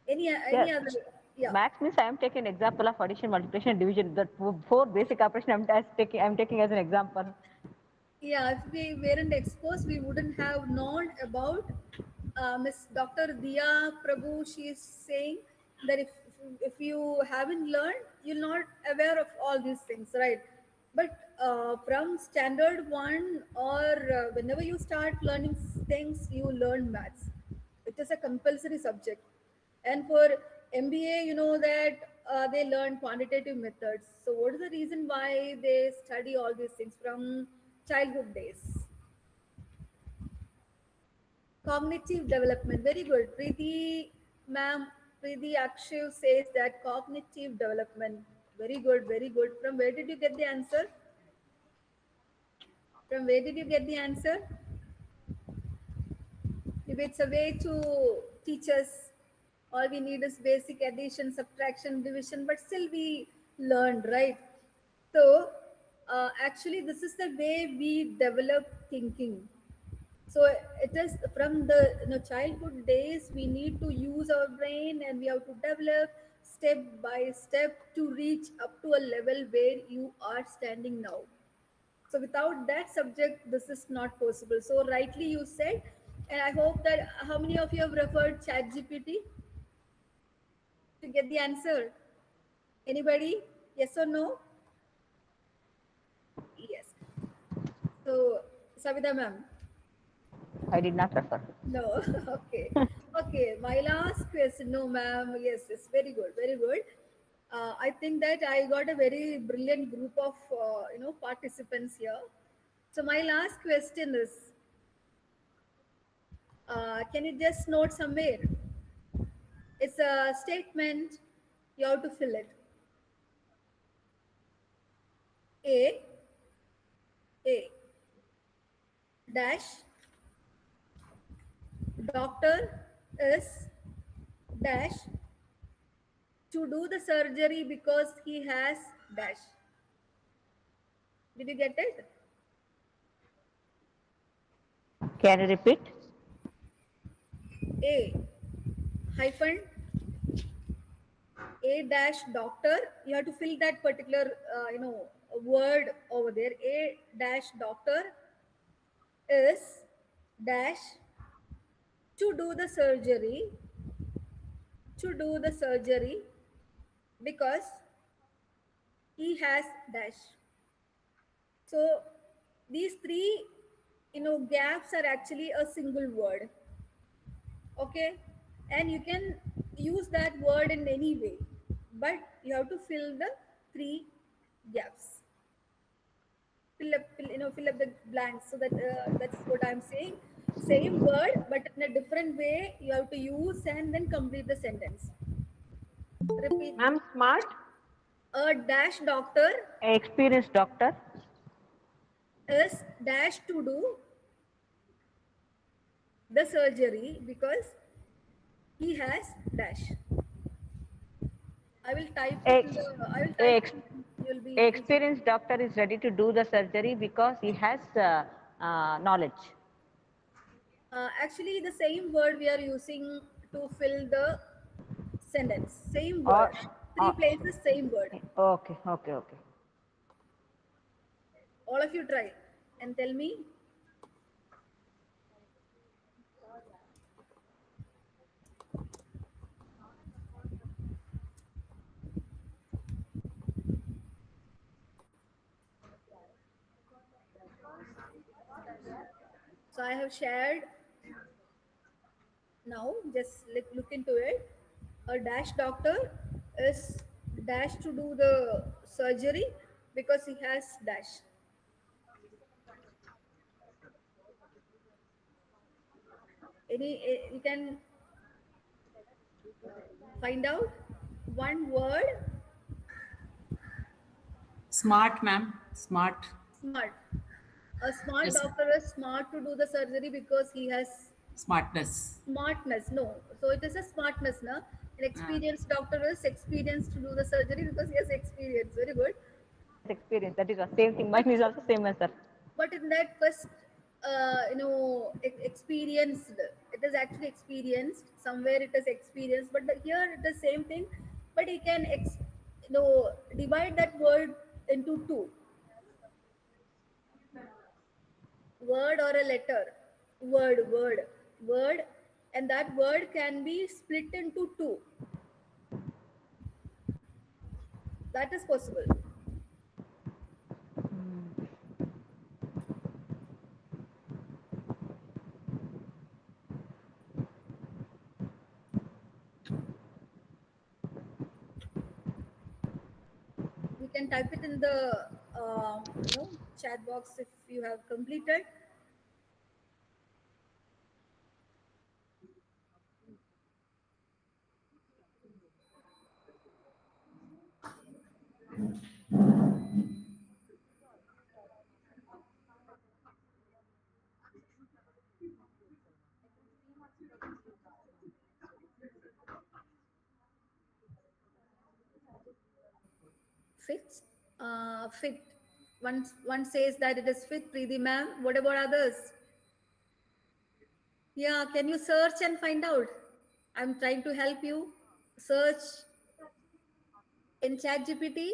yeah. Any other? Yeah. Max means I am taking an example of addition, multiplication, division. That four basic operation I'm taking as an example. Yeah, if we weren't exposed, we wouldn't have known about Miss Dr. Dia Prabhu. She is saying that if you haven't learned, you're not aware of all these things, right? But from standard one, or whenever you start learning things, you learn maths. It is a compulsory subject. And for MBA, you know that they learn quantitative methods. So, what is the reason why they study all these things from childhood days? Cognitive development. Very good. Preeti, ma'am, Preeti Akshiv says that cognitive development. Very good, very good. From where did you get the answer? From where did you get the answer? If it's a way to teach us, all we need is basic addition, subtraction, division, but still we learned, right? So, actually, this is the way we develop thinking. So it is from the childhood days we need to use our brain, and we have to develop step by step to reach up to a level where you are standing now. So without that subject, this is not possible. So rightly you said, and I hope that how many of you have referred ChatGPT to get the answer? Anybody? Yes or no? Yes. So Savita ma'am. I did not refer. No, okay. Okay, my last question. No, ma'am. Yes, it's very good, very good. I think that I got a very brilliant group of participants here. So my last question is, can you just note somewhere? It's a statement. You have to fill it. A A dash doctor is dash to do the surgery because he has dash. Did you get it? Can you repeat? A hyphen A dash doctor. You have to fill that particular word over there. A dash doctor is dash to do the surgery, to do the surgery because he has dash. So these three gaps are actually a single word. Okay, and you can use that word in any way, but you have to fill the three gaps. Fill up the blanks. So that's what I'm saying. Same word but in a different way you have to use, and then complete the sentence. Repeat. Ma'am, smart. A dash doctor Experienced doctor. is dash to do the surgery because he has dash. I will type it in Ex- the. I will type ex- it. You'll be easy. experienced doctor is ready to do the surgery because he has knowledge. Actually, the same word we are using to fill the sentence. Same Or, word. Three or places, same word. okay, okay, okay. All of you try and tell me. So I have shared now. Just look into it. A dash doctor is dash to do the surgery because he has dash. You can find out one word. Smart, ma'am. Smart. Smart. A smart Yes, doctor is smart to do the surgery because he has smartness. smartness. No, so it is a smartness. Na? An Uh, experienced doctor is experienced to do the surgery because he has experience. Very good. Experience. That is the same thing. Mine is also same as that. But in that first, experienced, it is actually experienced. Somewhere it is experienced, but here it is same thing. But he can, divide that word into two, word or a letter, word, and that word can be split into two. That is possible. You can type it in the chat box if you have completed. Fit. Fit. One says that it is fit, Preeti ma'am. What about others? Yeah, can you search and find out? I'm trying to help you. Search in chat GPT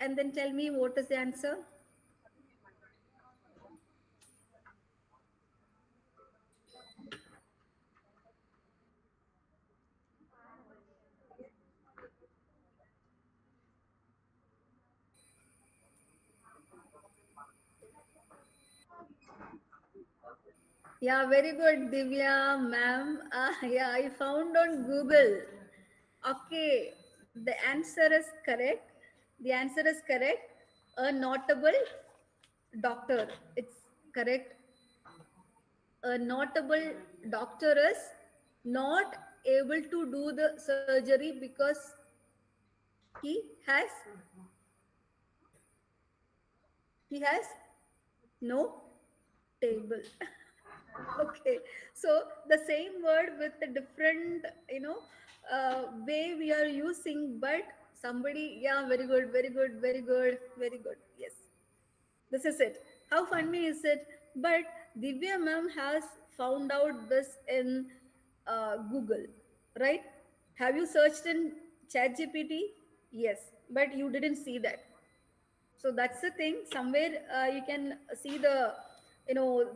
and then tell me what is the answer. Yeah, very good, Divya, ma'am. Yeah, I found on Google. Okay, the answer is correct. The answer is correct. A notable doctor. It's correct. A notable doctor is not able to do the surgery because he has he has no table. Okay, so the same word with a different way we are using, but somebody, yeah, very good, very good, very good, very good. Yes, this is it. How funny is it? But Divya ma'am has found out this in Google, right? Have you searched in ChatGPT? Yes, but you didn't see that. So that's the thing. Somewhere you can see the,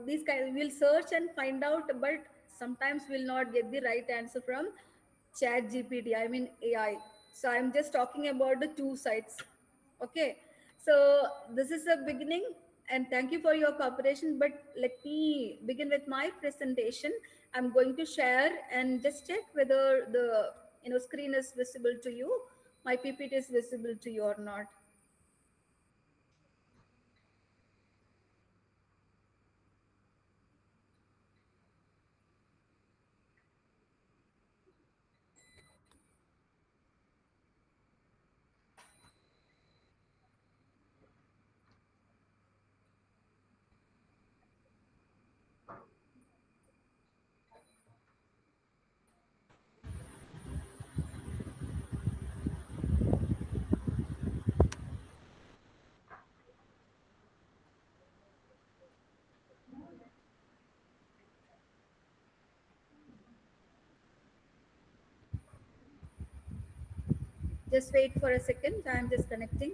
these kind. We'll search and find out, but sometimes we'll not get the right answer from ChatGPT. I mean AI. So I'm just talking about the two sides. Okay. So this is the beginning, and thank you for your cooperation. But let me begin with my presentation. I'm going to share and just check whether the screen is visible to you. My PPT is visible to you or not. Just wait for a second. I'm just connecting.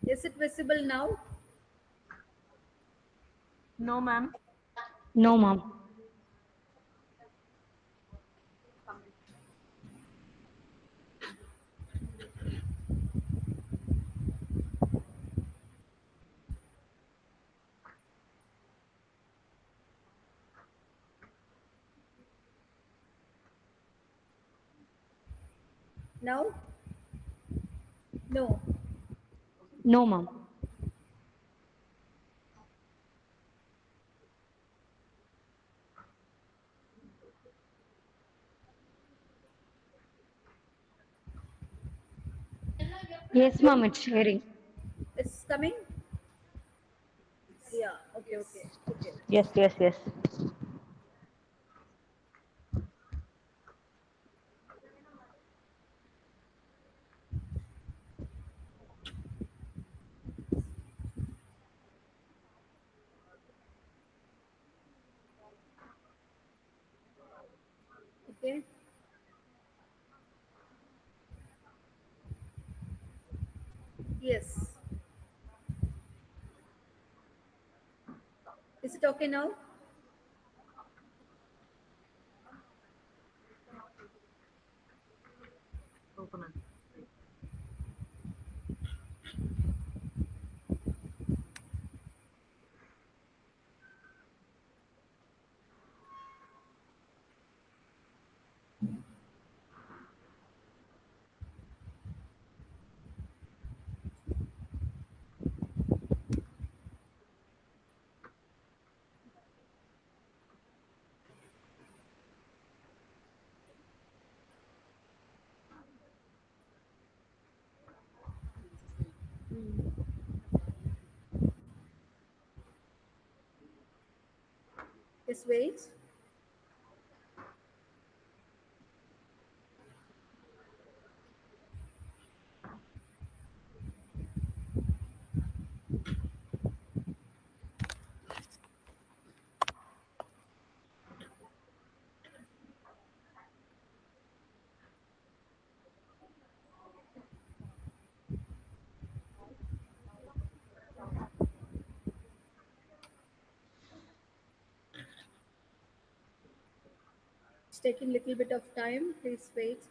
Is it visible now? No, ma'am. No, ma'am. Now? No. No, ma'am. Yes, ma'am, it's sharing. It's coming? Yeah. Okay. Okay. Okay. Yes, yes, yes. Okay. Yes. Is it okay now? Open it. Just wait. It's taking a little bit of time. Please wait.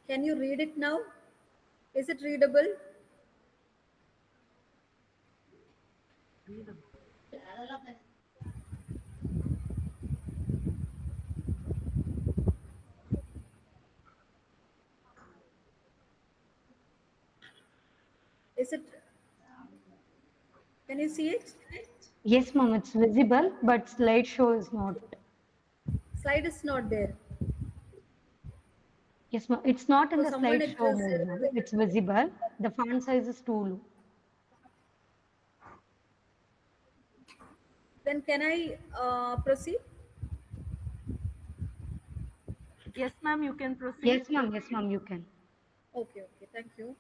Can you read it now? Is it readable? Is it? Can you see it? Yes, ma'am, it's visible, but slideshow is not. Slide is not there. Yes, ma'am, it's not in For the someone it slideshow is. mode, ma'am. It's visible. The font size is too low. Then can I proceed? Yes, ma'am, you can proceed. Yes, ma'am, you can. Okay. Okay. Thank you.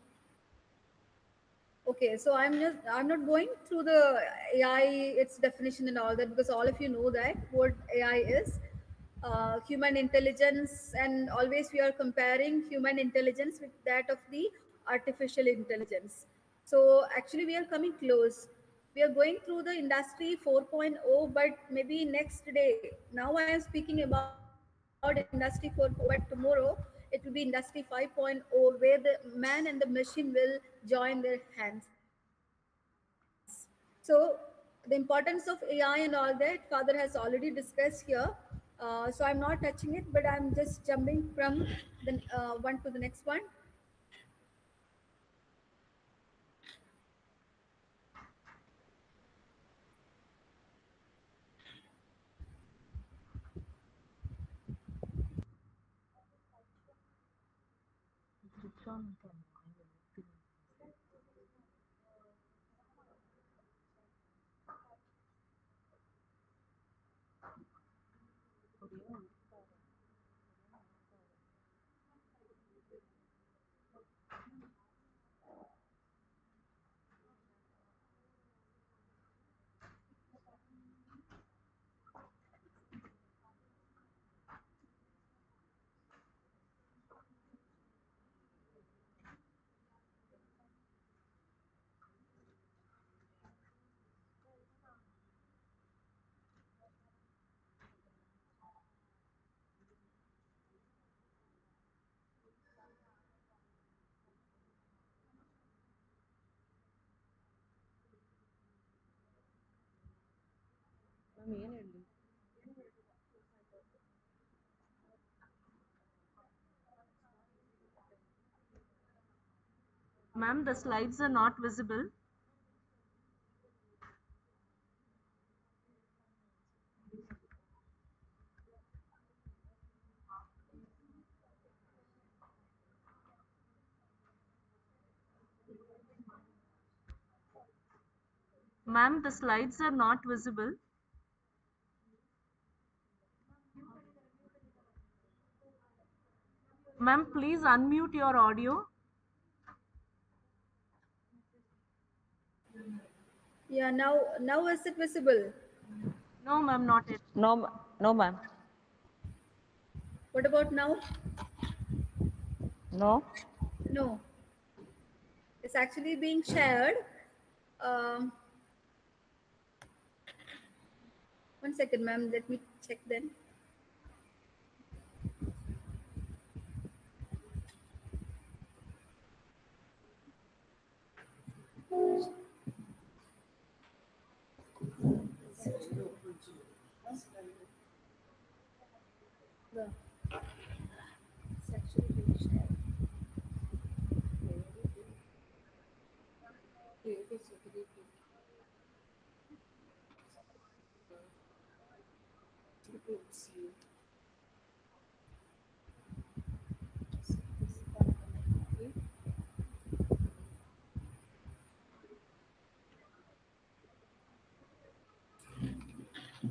Okay, so I'm not going through the AI, its definition and all that, because all of you know that what AI is. Human intelligence, and always we are comparing human intelligence with that of the artificial intelligence. So actually we are coming close. We are going through the industry 4.0, but maybe next day. Now I am speaking about industry 4.0, but tomorrow it will be industry 5.0, where the man and the machine will join their hands. So the importance of AI and all that, Father has already discussed here. So I'm not touching it, but I'm just jumping from the one to the next one. Ma'am, the slides are not visible. Ma'am, the slides are not visible. Ma'am, please unmute your audio. Yeah, now is it visible? No, ma'am, not yet. No, ma'am. What about now? No. No, it's actually being shared. Um, 1 second, ma'am. Let me check then. The it's actually being shared.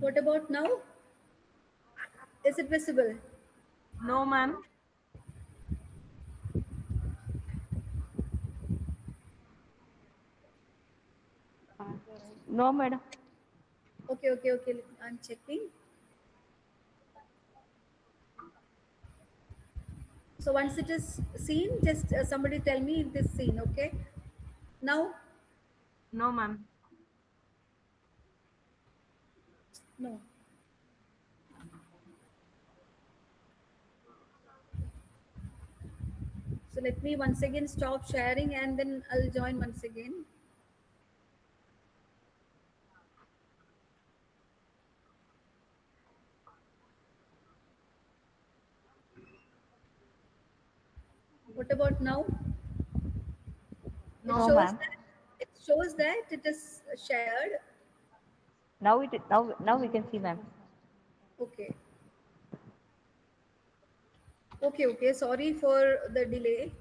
What about now? Is it visible? No, ma'am. No, madam. Okay. I'm checking. So once it is seen, just somebody tell me it is seen. Okay. Now, No, ma'am. no. So let me once again stop sharing and then I'll join once again. What about now? It No. No, shows ma'am. that it is shared. Now we can see, ma'am. Okay. Okay. Sorry for the delay.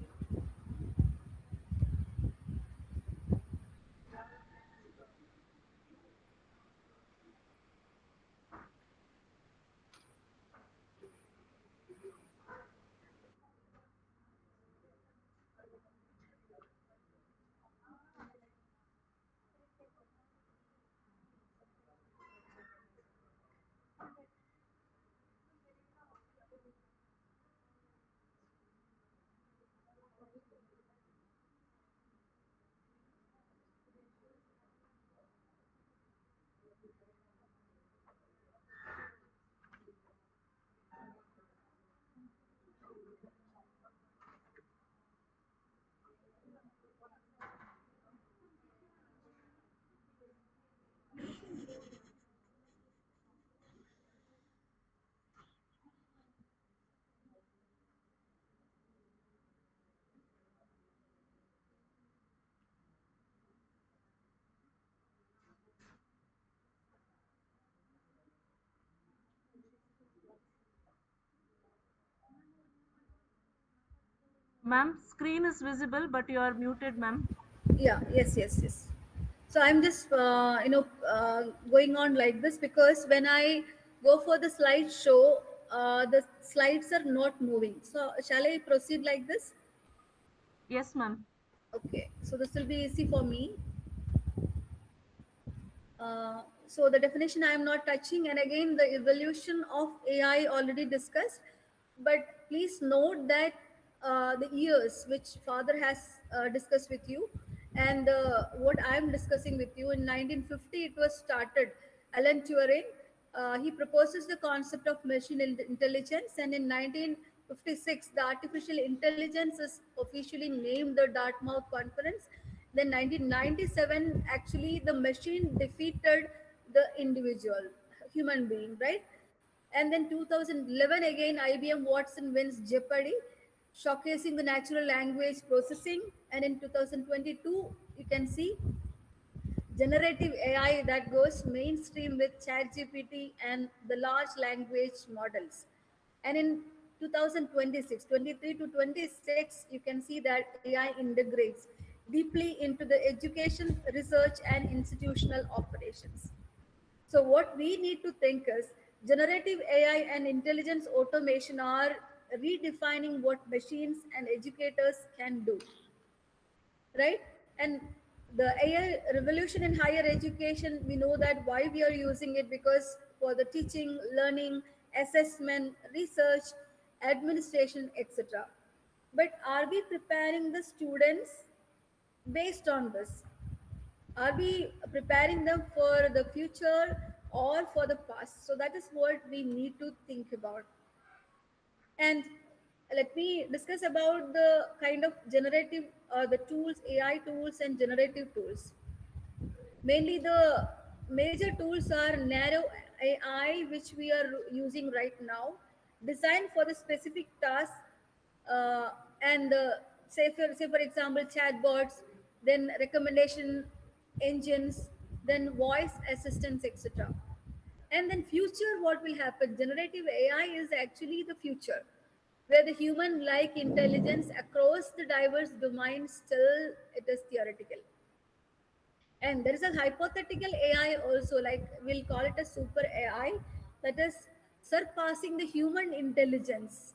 Ma'am, screen is visible, but you are muted, ma'am. Yeah, yes. So I'm just going on like this because when I go for the slideshow, the slides are not moving. So shall I proceed like this? Yes, ma'am. Okay, so this will be easy for me. So the definition I am not touching, and again the evolution of AI already discussed. But please note that the years which Father has discussed with you, and what I am discussing with you in 1950 it was started. Alan Turing he proposes the concept of machine intelligence, and in 1956 the artificial intelligence is officially named the Dartmouth Conference. Then 1997 actually the machine defeated the individual human being, right? And then 2011 again IBM Watson wins Jeopardy, showcasing the natural language processing. And in 2022 you can see generative AI that goes mainstream with ChatGPT and the large language models. And in 2026, 23 to 26, you can see that AI integrates deeply into the education, research, and institutional operations. So, what we need to think is generative AI and intelligence automation are redefining what machines and educators can do, right? And the AI revolution in higher education, we know that why we are using it, because for the teaching, learning, assessment, research, administration, etc. But are we preparing the students based on this? Are we preparing them for the future or for the past? So that is what we need to think about. And let me discuss about the kind of generative the tools, AI tools and generative tools. Mainly the major tools are narrow AI, which we are using right now, designed for the specific task, uh, and say for example chatbots, then recommendation engines, then voice assistants, etc. And then future, what will happen? Generative AI is actually the future, where the human like intelligence across the diverse domains, still it is theoretical. And there is a hypothetical AI also, like we'll call it a super AI, that is surpassing the human intelligence.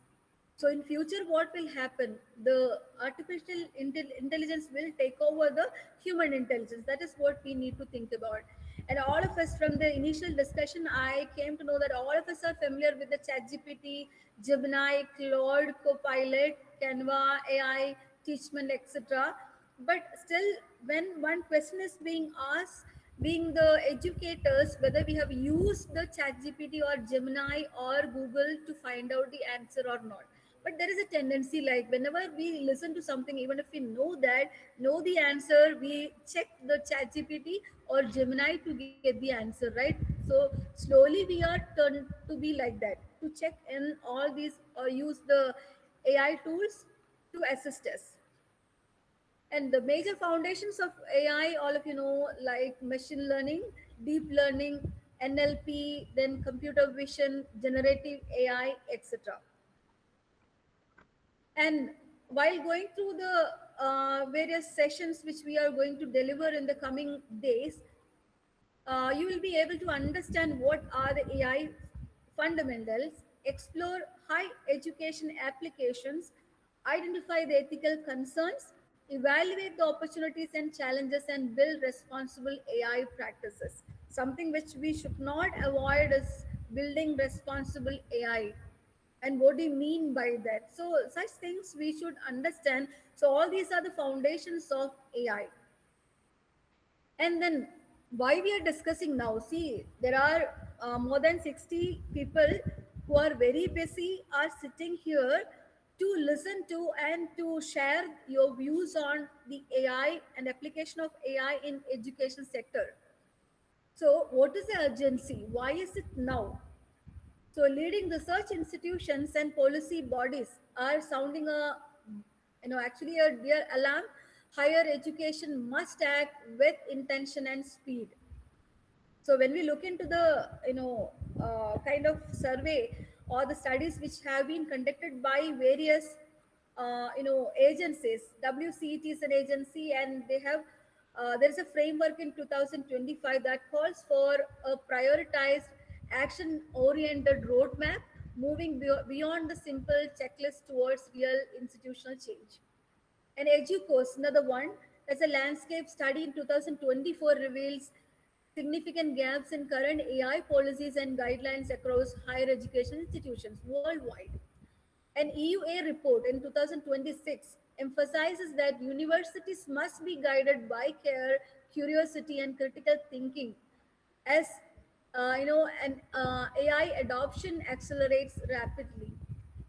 So in future, what will happen? The artificial intelligence will take over the human intelligence. That is what we need to think about. And all of us, from the initial discussion, I came to know that all of us are familiar with the ChatGPT, Gemini, Claude, Copilot, Canva, AI, Teachment, etc. But still, when one question is being asked, being the educators, whether we have used the ChatGPT or Gemini or Google to find out the answer or not. But there is a tendency, like whenever we listen to something, even if we know the answer, we check the ChatGPT or Gemini to get the answer, right? So slowly we are turned to be like that, to check in all these or use the AI tools to assist us. And the major foundations of AI, all of you know, like machine learning, deep learning, NLP, then computer vision, generative AI, etc. And while going through the various sessions which we are going to deliver in the coming days, you will be able to understand what are the AI fundamentals, explore high education applications, identify the ethical concerns, evaluate the opportunities and challenges, and build responsible AI practices. Something which we should not avoid is building responsible AI. And what do you mean by that? So, such things we should understand. So, all these are the foundations of AI. And then why we are discussing now, see, there are more than 60 people who are very busy, are sitting here to listen to and to share your views on the AI and application of AI in education sector. So what is the urgency? Why is it now? So leading research institutions and policy bodies are sounding a, actually a dear alarm. Higher education must act with intention and speed. So when we look into the, kind of survey or the studies which have been conducted by various agencies. WCET is an agency, and they have there is a framework in 2025 that calls for a prioritized, action-oriented roadmap, moving beyond the simple checklist towards real institutional change. And EduCourse, another one, as a landscape study in 2024 reveals significant gaps in current AI policies and guidelines across higher education institutions worldwide. An EUA report in 2026 emphasizes that universities must be guided by care, curiosity, and critical thinking as and AI adoption accelerates rapidly.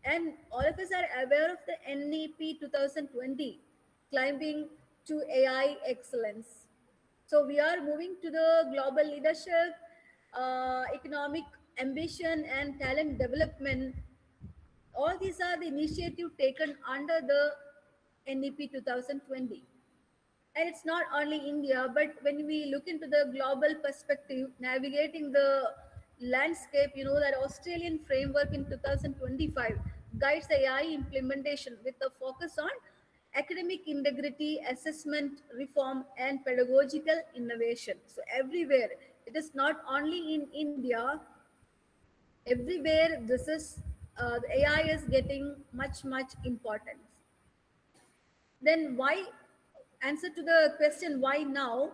And all of us are aware of the NEP 2020, climbing to AI excellence. So we are moving to the global leadership, economic ambition, and talent development. All these are the initiative taken under the NEP 2020. And it's not only India, but when we look into the global perspective, navigating the landscape, that Australian framework in 2025 guides AI implementation with a focus on academic integrity, assessment reform, and pedagogical innovation. So everywhere, it is not only in India, everywhere this is the AI is getting much importance. Then why, answer to the question why now,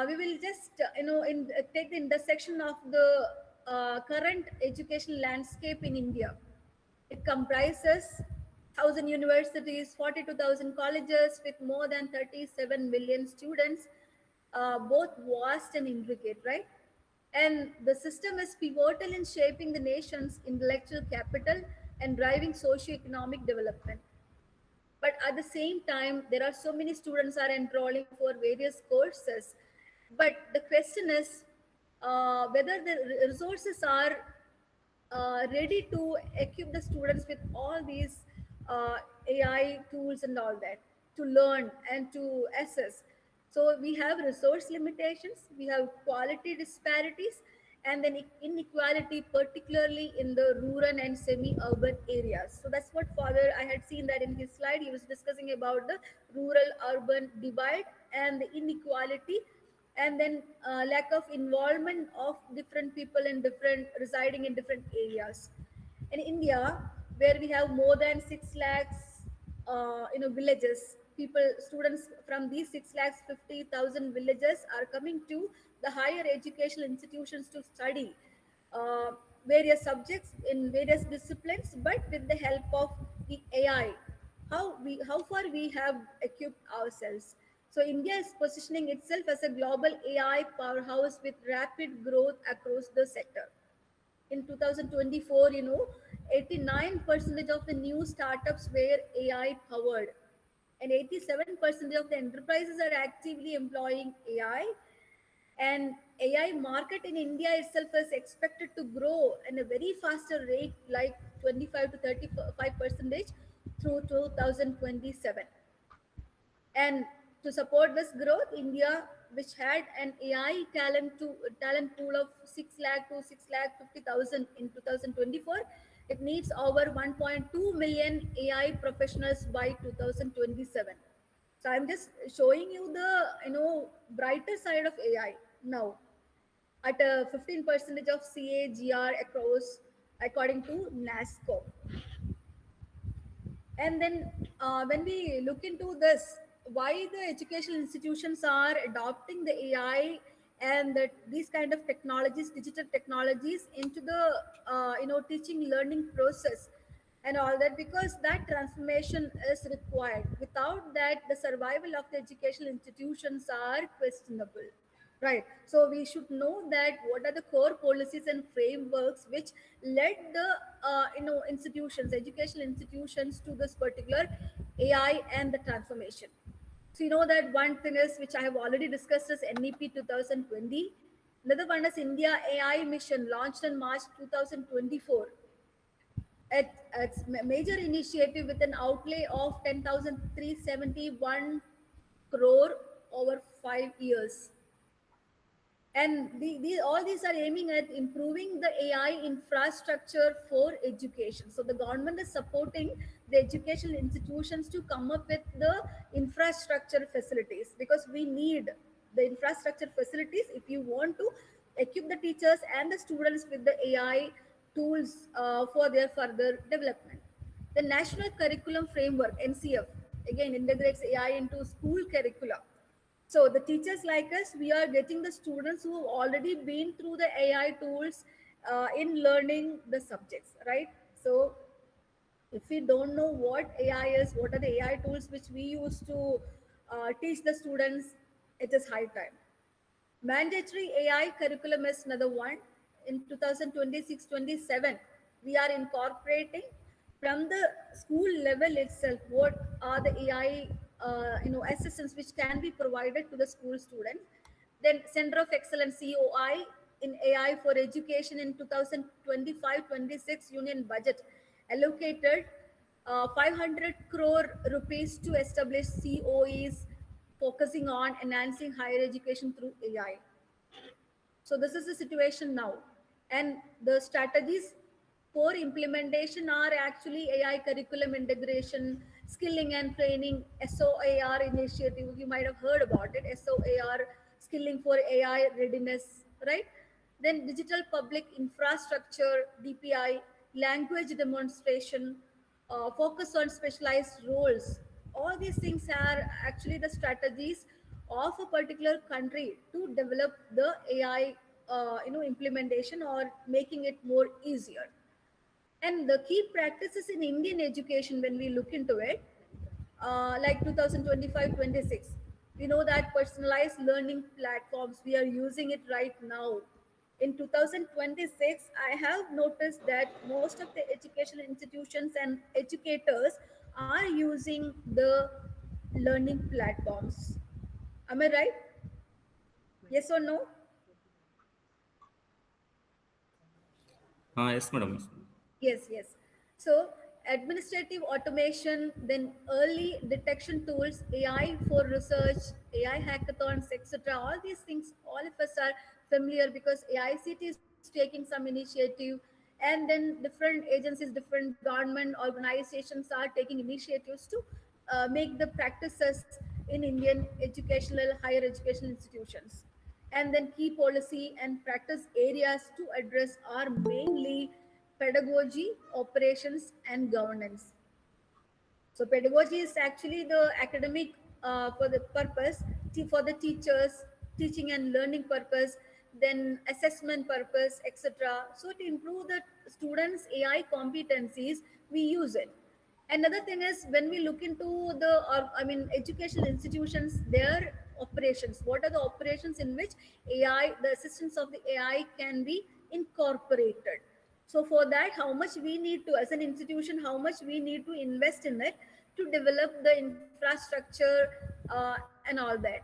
we will just take the intersection of the current education landscape in India. It comprises 1,000 universities, 42,000 colleges with more than 37 million students, both vast and intricate, right? And the system is pivotal in shaping the nation's intellectual capital and driving socio-economic development. But at the same time, there are so many students are enrolling for various courses. But the question is whether the resources are ready to equip the students with all these AI tools and all that to learn and to assess. So we have resource limitations, we have quality disparities, and then inequality, particularly in the rural and semi-urban areas. So that's what Father, I had seen that in his slide, he was discussing about the rural-urban divide and the inequality, and then lack of involvement of different people in different residing in different areas. In India, where we have more than 6 lakhs villages, people, students from these 6,50,000 villages are coming to the higher educational institutions to study uh, various subjects in various disciplines, but with the help of the AI. How far we have equipped ourselves. So India is positioning itself as a global AI powerhouse with rapid growth across the sector. In 2024, 89% of the new startups were AI powered, and 87% of the enterprises are actively employing AI. And AI market in India itself is expected to grow in a very faster rate, like 25 to 35 percentage through 2027. And to support this growth, India, which had an AI talent pool of 6 lakh to 6 lakh 50,000 in 2024, it needs over 1.2 million AI professionals by 2027. So I'm just showing you the brighter side of AI now at a 15% of CAGR across, according to NASCO. And then when we look into this, why the educational institutions are adopting the AI and that these kind of technologies, digital technologies into the teaching learning process and all that, because that transformation is required. Without that, the survival of the educational institutions are questionable. Right. So we should know that what are the core policies and frameworks which led the institutions, educational institutions, to this particular AI and the transformation. So you know that one thing is, which I have already discussed, is NEP 2020. Another one is India AI mission, launched in March 2024. It's a major initiative with an outlay of 10,371 crore over 5 years. And all these are aiming at improving the AI infrastructure for education. So the government is supporting the educational institutions to come up with the infrastructure facilities, because we need the infrastructure facilities if you want to equip the teachers and the students with the AI tools for their further development. The National Curriculum Framework, NCF, again integrates AI into school curricula. So the teachers like us, we are getting the students who have already been through the AI tools in learning the subjects, right? So if we don't know what AI is, what are the AI tools which we use to teach the students, it is high time. Mandatory AI curriculum is another one. In 2026-27, we are incorporating from the school level itself what are the AI assistance which can be provided to the school students. Then Center of Excellence COI in AI for Education in 2025-26 Union Budget allocated 500 crore rupees to establish COEs focusing on enhancing higher education through AI. So this is the situation now. And the strategies for implementation are actually AI curriculum integration, skilling and training, SOAR initiative. You might have heard about it, SOAR, skilling for AI readiness, right? Then digital public infrastructure, DPI, language demonstration, focus on specialized roles. All these things are actually the strategies of a particular country to develop the AI, implementation or making it more easier. And the key practices in Indian education, when we look into it, like 2025-26, we know that personalized learning platforms, we are using it right now. In 2026, I have noticed that most of the educational institutions and educators are using the learning platforms. Am I right? Yes or no? Yes, madam. Yes, yes. So administrative automation, then early detection tools, AI for research, AI hackathons, etc. All these things, all of us are familiar because AICT is taking some initiative, and then different agencies, different government organizations are taking initiatives to make the practices in Indian educational, higher educational institutions. And then key policy and practice areas to address are mainly pedagogy, operations, and governance. So pedagogy is actually the academic for the purpose, for the teachers, teaching and learning purpose, then assessment purpose, etc. So to improve the students' AI competencies, we use it. Another thing is when we look into the, educational institutions, their operations. What are the operations in which AI, the assistance of the AI can be incorporated? So for that, how much we need to, as an institution, how much we need to invest in it to develop the infrastructure and all that.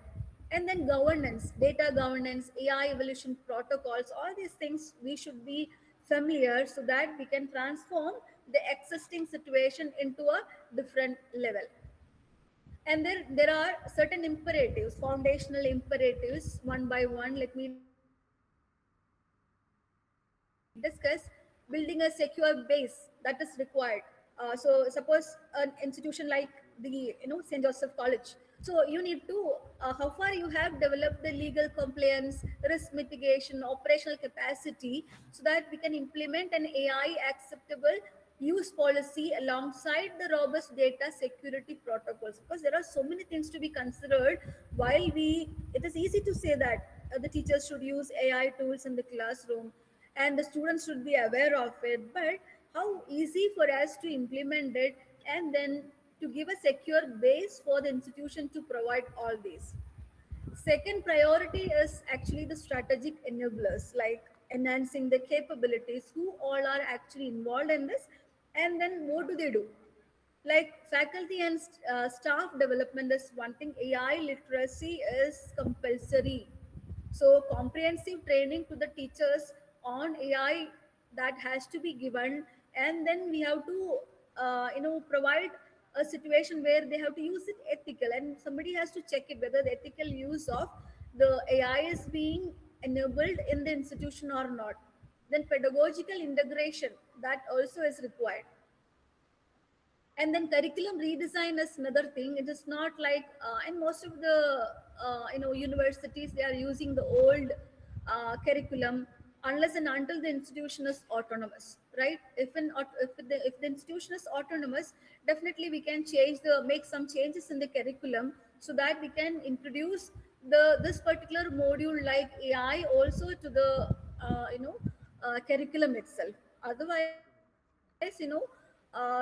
And then governance, data governance, AI evolution protocols, all these things we should be familiar so that we can transform the existing situation into a different level. And there are certain imperatives, foundational imperatives, one by one. Let me discuss. Building a secure base, that is required. So suppose an institution like the St. Joseph College. So you need to how far you have developed the legal compliance, risk mitigation, operational capacity, so that we can implement an AI acceptable use policy alongside the robust data security protocols, because there are so many things to be considered. While we, it is easy to say that the teachers should use AI tools in the classroom and the students should be aware of it, but how easy for us to implement it and then to give a secure base for the institution to provide all these. Second priority is actually the strategic enablers, like enhancing the capabilities, who all are actually involved in this, and then what do they do? Like faculty and staff development is one thing. AI literacy is compulsory, so comprehensive training to the teachers on AI, that has to be given. And then we have to provide a situation where they have to use it ethical, and somebody has to check it whether the ethical use of the AI is being enabled in the institution or not. Then pedagogical integration, that also is required. And then curriculum redesign is another thing. It is not like in most of the universities they are using the old curriculum unless and until the institution is autonomous, right? If the institution is autonomous, definitely we can make some changes in the curriculum so that we can introduce this particular module like AI also to the curriculum itself. Otherwise,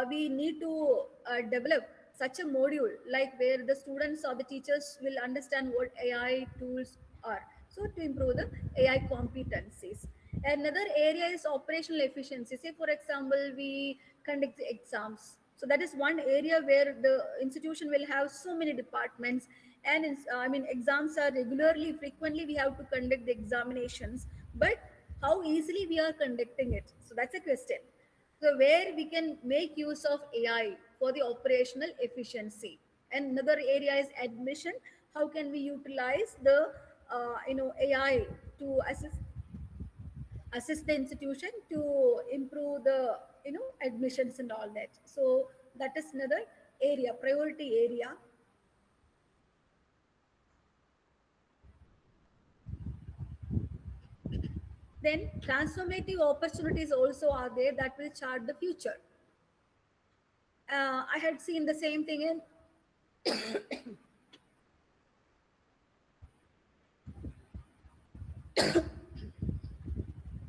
we need to develop such a module like where the students or the teachers will understand what AI tools are, so to improve the AI competencies. Another area is operational efficiency. Say for example we conduct the exams, so that is one area where the institution will have so many departments, and exams are regularly frequently we have to conduct the examinations, but how easily we are conducting it, so that's a question. So where we can make use of AI for the operational efficiency. And another area is admission. How can we utilize the AI to assist the institution to improve the admissions and all that. So that is another area, priority area. Then transformative opportunities also are there that will chart the future. I had seen the same thing in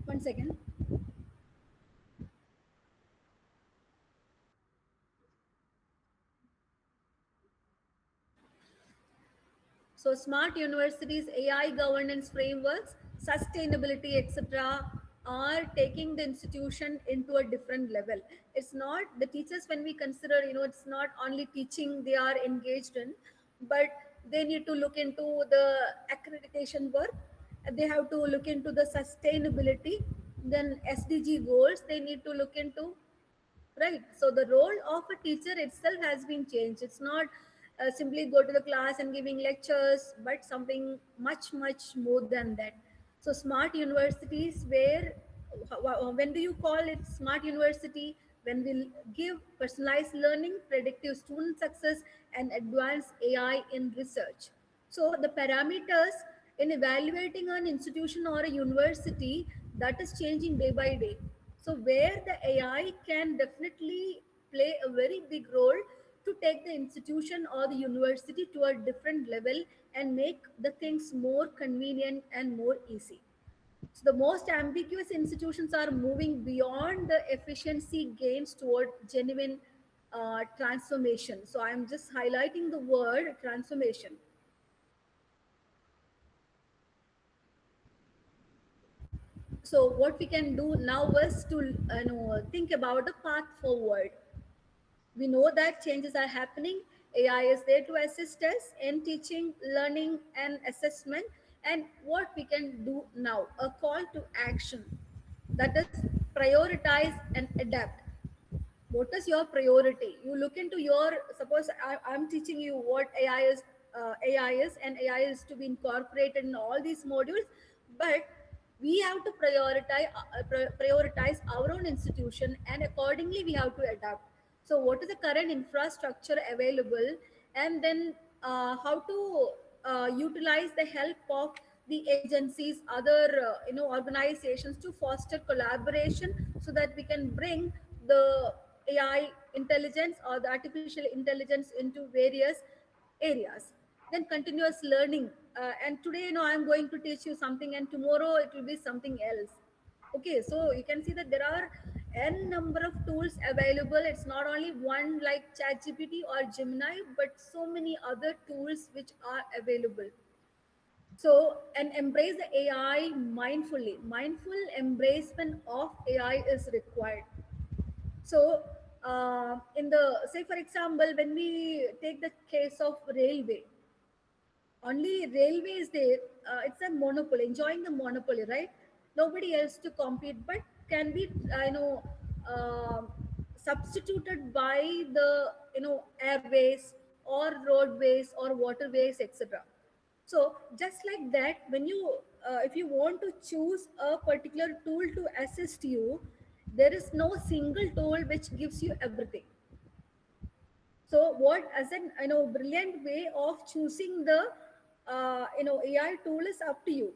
one second. So smart universities, AI governance frameworks, sustainability, etc., are taking the institution into a different level. It's not the teachers when we consider, it's not only teaching they are engaged in, but they need to look into the accreditation work. They have to look into the sustainability, then SDG goals. They need to look into, right? So the role of a teacher itself has been changed. It's not simply go to the class and giving lectures, but something much more than that. So smart universities, where when do you call it smart university? When we'll give personalized learning, predictive student success, and advanced AI in research. So the parameters in evaluating an institution or a university, that is changing day by day. So where the AI can definitely play a very big role to take the institution or the university to a different level and make the things more convenient and more easy. So the most ambiguous institutions are moving beyond the efficiency gains toward genuine transformation. So I'm just highlighting the word transformation. So what we can do now is to think about the path forward. We know that changes are happening. AI is there to assist us in teaching, learning, and assessment. And what we can do now, a call to action, that is prioritize and adapt. What is your priority? You look into your, suppose I'm teaching you what AI is, and AI is to be incorporated in all these modules, but we have to prioritize our own institution, and accordingly we have to adapt. So what is the current infrastructure available, and then how to utilize the help of the agencies, other organizations to foster collaboration so that we can bring the AI intelligence or the artificial intelligence into various areas. Then continuous learning. And today, I'm going to teach you something, and tomorrow it will be something else. Okay, so you can see that there are n number of tools available. It's not only one like ChatGPT or Gemini, but so many other tools which are available. So, and embrace the AI mindfully. Mindful embracement of AI is required. So, in the, say for example, when we take the case of railway, only railway is there. It's a monopoly, enjoying the monopoly, right? Nobody else to compete, but can be, uh, substituted by the, airways or roadways or waterways, etc. So just like that, when you, if you want to choose a particular tool to assist you, there is no single tool which gives you everything. So what, as an brilliant way of choosing the AI tool is up to you.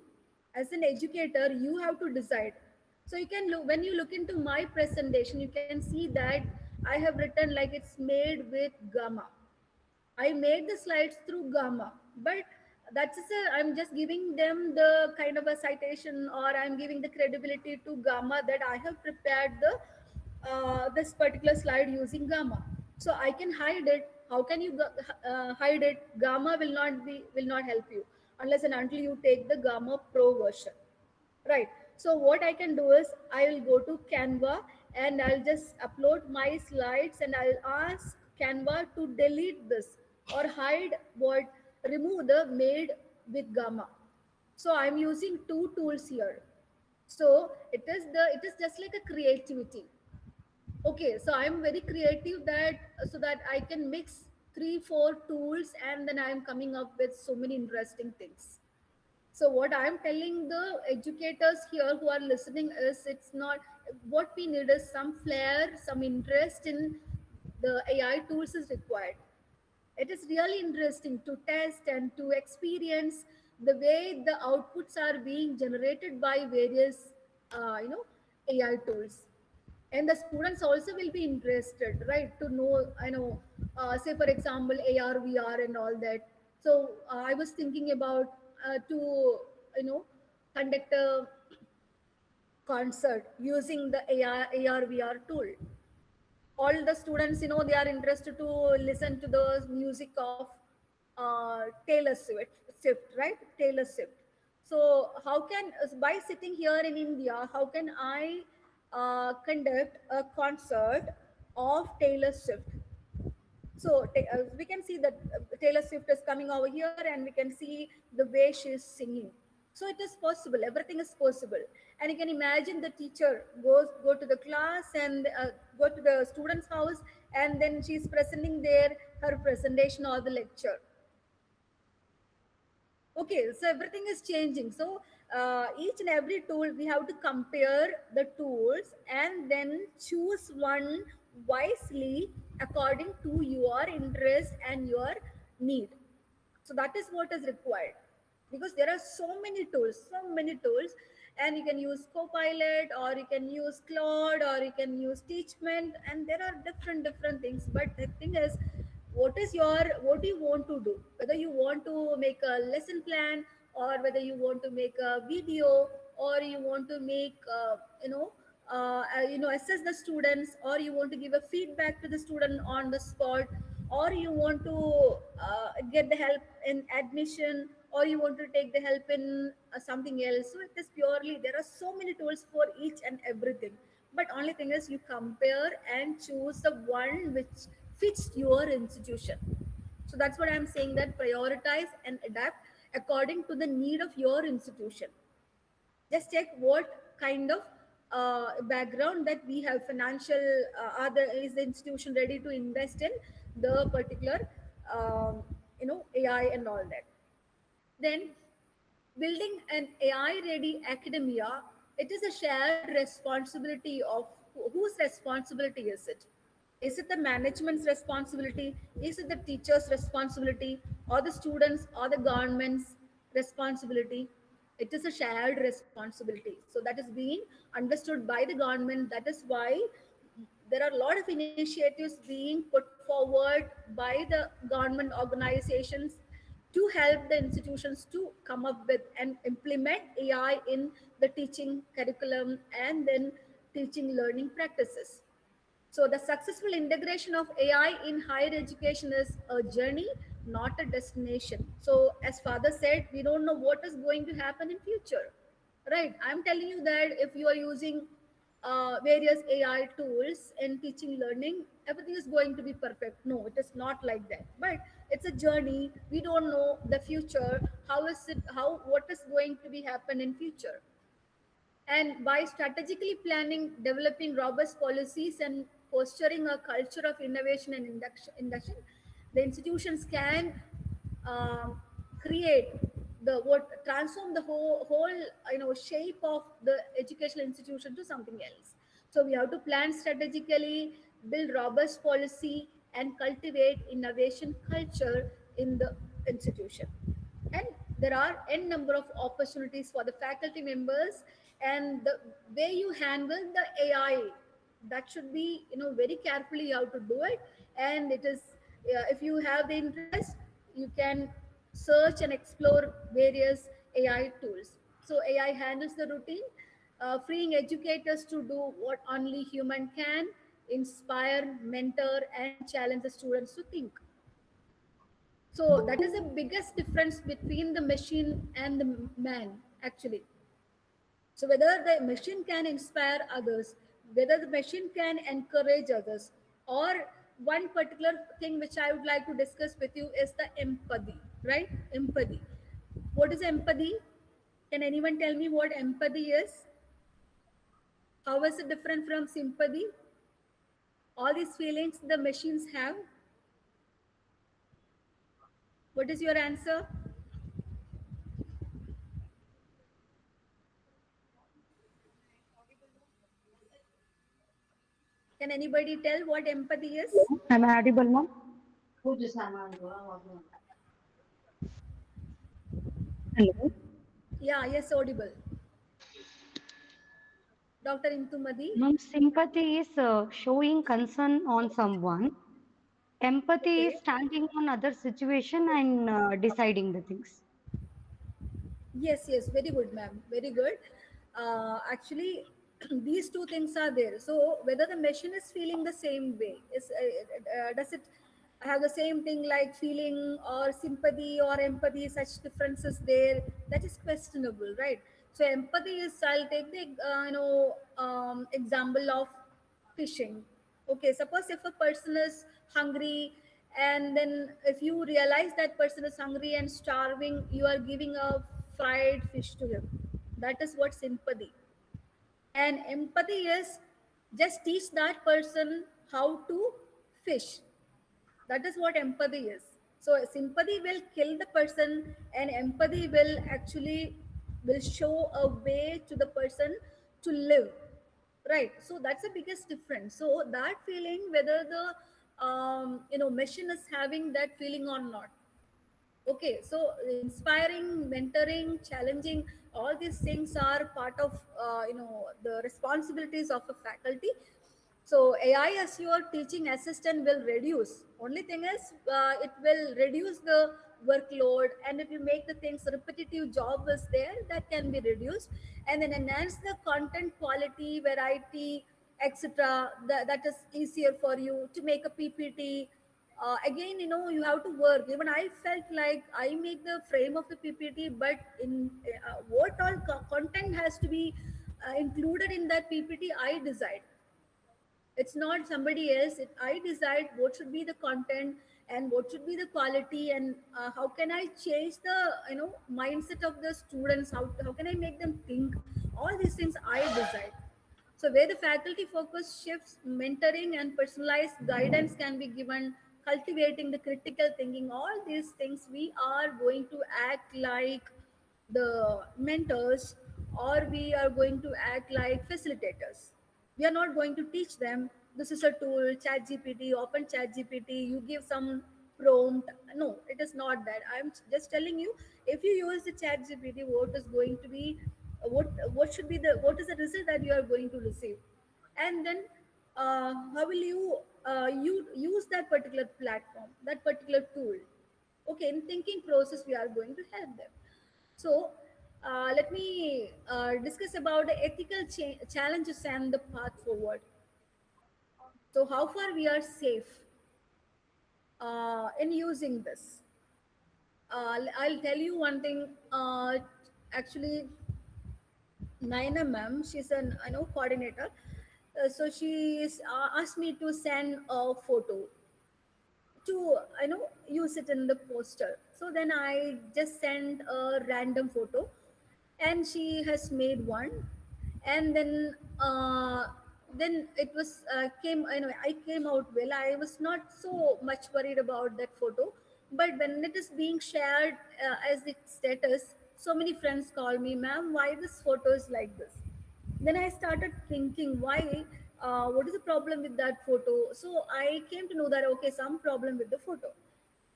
As an educator, you have to decide. So you can look, when you look into my presentation, you can see that I have written like it's made with Gamma. I made the slides through Gamma, but that's just I'm just giving them the kind of a citation, or I'm giving the credibility to Gamma that I have prepared the this particular slide using Gamma. So I can hide it. How can you hide it? Gamma will not help you unless and until you take the Gamma Pro version, right? So what I can do is I will go to Canva and I'll just upload my slides and I'll ask Canva to delete this or hide what, remove the made with Gamma. So I'm using two tools here. So it is just like a creativity. Okay, so I'm very creative that so that I can mix three four tools and then I'm coming up with so many interesting things. So what I'm telling the educators here who are listening is, it's not, what we need is some flair, some interest in the AI tools is required. It is really interesting to test and to experience the way the outputs are being generated by various AI tools. And the students also will be interested, right, to know, say for example AR VR and all that. So I was thinking about to conduct a concert using the AR VR tool. All the students, they are interested to listen to the music of Taylor Swift, right? Taylor Swift. So how can, by sitting here in India, how can I conduct a concert of Taylor Swift? So we can see that Taylor Swift is coming over here and we can see the way she is singing. So it is possible, everything is possible. And you can imagine the teacher go to the class and go to the student's house, and then she's presenting there her presentation or the lecture. Okay, so everything is changing. So each and every tool we have to compare the tools and then choose one wisely according to your interest and your need. So that is what is required, because there are so many tools, and you can use Copilot or you can use Claude or you can use Teachment, and there are different things. But the thing is, what do you want to do? Whether you want to make a lesson plan, or whether you want to make a video, or you want to make assess the students, or you want to give a feedback to the student on the spot, or you want to get the help in admission, or you want to take the help in something else. So it is purely, there are so many tools for each and everything, but only thing is you compare and choose the one which fits your institution. So that's what I'm saying, that prioritize and adapt according to the need of your institution. Just check what kind of background that we have, financial, is the institution ready to invest in the particular AI and all that. Then building an AI ready academia, it is a shared responsibility of, whose responsibility is it? Is it the management's responsibility? Is it the teacher's responsibility, or the students or the government's responsibility? It is a shared responsibility. So that is being understood by the government. That is why there are a lot of initiatives being put forward by the government organizations to help the institutions to come up with and implement AI in the teaching curriculum and then teaching learning practices. So the successful integration of AI in higher education is a journey, not a destination. So as father said, we don't know what is going to happen in future, right? I'm telling you that if you are using various AI tools in teaching learning, everything is going to be perfect. No, it is not like that. But it's a journey. We don't know the future. What is going to be happen in future? And by strategically planning, developing robust policies, and fostering a culture of innovation and induction, the institutions can create the what transform the whole shape of the educational institution to something else. So we have to plan strategically, build robust policy, and cultivate innovation culture in the institution. And there are n number of opportunities for the faculty members, and the way you handle the AI, that should be, very carefully how to do it. And it is, if you have the interest, you can search and explore various AI tools. So AI handles the routine, freeing educators to do what only human can: inspire, mentor, and challenge the students to think. So that is the biggest difference between the machine and the man, actually. So whether the machine can inspire others, whether the machine can encourage others, or one particular thing which I would like to discuss with you is the empathy, right? Empathy. What is empathy? Can anyone tell me what empathy is? How is it different from sympathy? All these feelings the machines have. What is your answer? Can anybody tell what empathy is? Am I audible, ma'am? Hello. Yeah, yes, audible. Dr. Intumadi. Ma'am, sympathy is showing concern on someone. Empathy is Okay. standing on other situation and deciding the things. Yes, yes, very good, ma'am. Very good. Actually, these two things are there. So, whether the machine is feeling the same way, does it have the same thing like feeling or sympathy or empathy? Such differences there, that is questionable, right? So, empathy is. I'll take the example of fishing. Okay, suppose if a person is hungry, and then if you realize that person is hungry and starving, you are giving a fried fish to him. That is what sympathy. And empathy is just teach that person how to fish. That is what empathy is. So sympathy will kill the person, and empathy will actually will show a way to the person to live, right? So that's the biggest difference. So that feeling, whether the machine is having that feeling or not. Okay, so inspiring, mentoring, challenging, all these things are part of the responsibilities of a faculty. So AI as your teaching assistant will reduce. Only thing is, it will reduce the workload, and it will make the things repetitive job is there that can be reduced, and then enhance the content quality, variety, etc. That is easier for you to make a PPT. Again, you have to work. Even I felt like I make the frame of the PPT, but in what all content has to be included in that PPT, I decide. It's not somebody else. I decide what should be the content and what should be the quality, and how can I change the mindset of the students, how can I make them think. All these things I decide. So where the faculty focus shifts, mentoring and personalized guidance can be given, cultivating the critical thinking, all these things we are going to act like the mentors, or we are going to act like facilitators. We are not going to teach them this is a tool, chat gpt, open chat gpt, you give some prompt. No, it is not that. I'm just telling you, if you use the chat gpt, what is going to be, what should be the, what is the result that you are going to receive. And then how will you use that particular platform, that particular tool. Okay, in thinking process we are going to help them. So let me discuss about the ethical challenges and the path forward. So how far we are safe in using this. I'll tell you one thing. Actually, Naina ma'am, she's an coordinator. So she asked me to send a photo to use it in the poster. So then I just sent a random photo, and she has made one. And then it was came, I came out well. I was not so much worried about that photo, but when it is being shared as its status, so many friends call me, ma'am, why this photo is like this. Then I started thinking, why what is the problem with that photo? So I came to know that okay, some problem with the photo.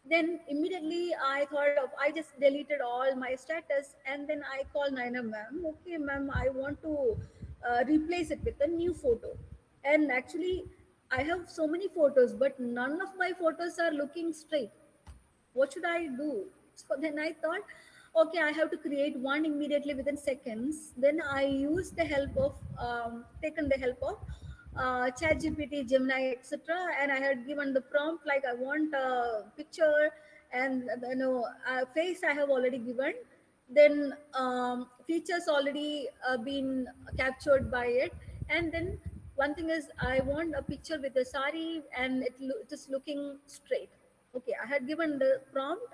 Then immediately I thought of, I just deleted all my status, and then I called Naina ma'am. Okay ma'am, I want to replace it with a new photo. And actually I have so many photos, but none of my photos are looking straight. What should I do? So then I thought, okay, I have to create one immediately within seconds. Then I used the help of, taken the help of ChatGPT, Gemini, etc. And I had given the prompt like I want a picture, and face I have already given. Then features already been captured by it. And then one thing is I want a picture with a sari, and it is looking straight. Okay, I had given the prompt,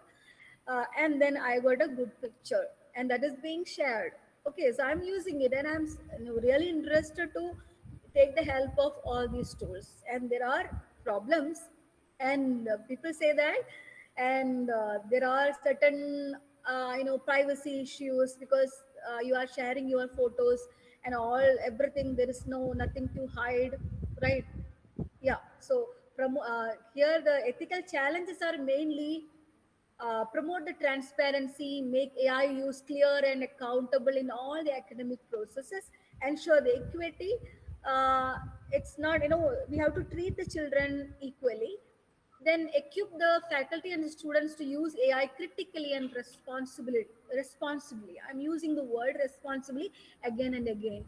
and then I got a good picture, and that is being shared. Okay, so I'm using it, and I'm really interested to take the help of all these tools. And there are problems, and people say that, and there are certain privacy issues, because you are sharing your photos and all everything. There is nothing to hide, right? Yeah. So from here the ethical challenges are mainly promote the transparency, make AI use clear and accountable in all the academic processes, ensure the equity. It's not, we have to treat the children equally. Then equip the faculty and the students to use AI critically and responsibly. I'm using the word responsibly again and again.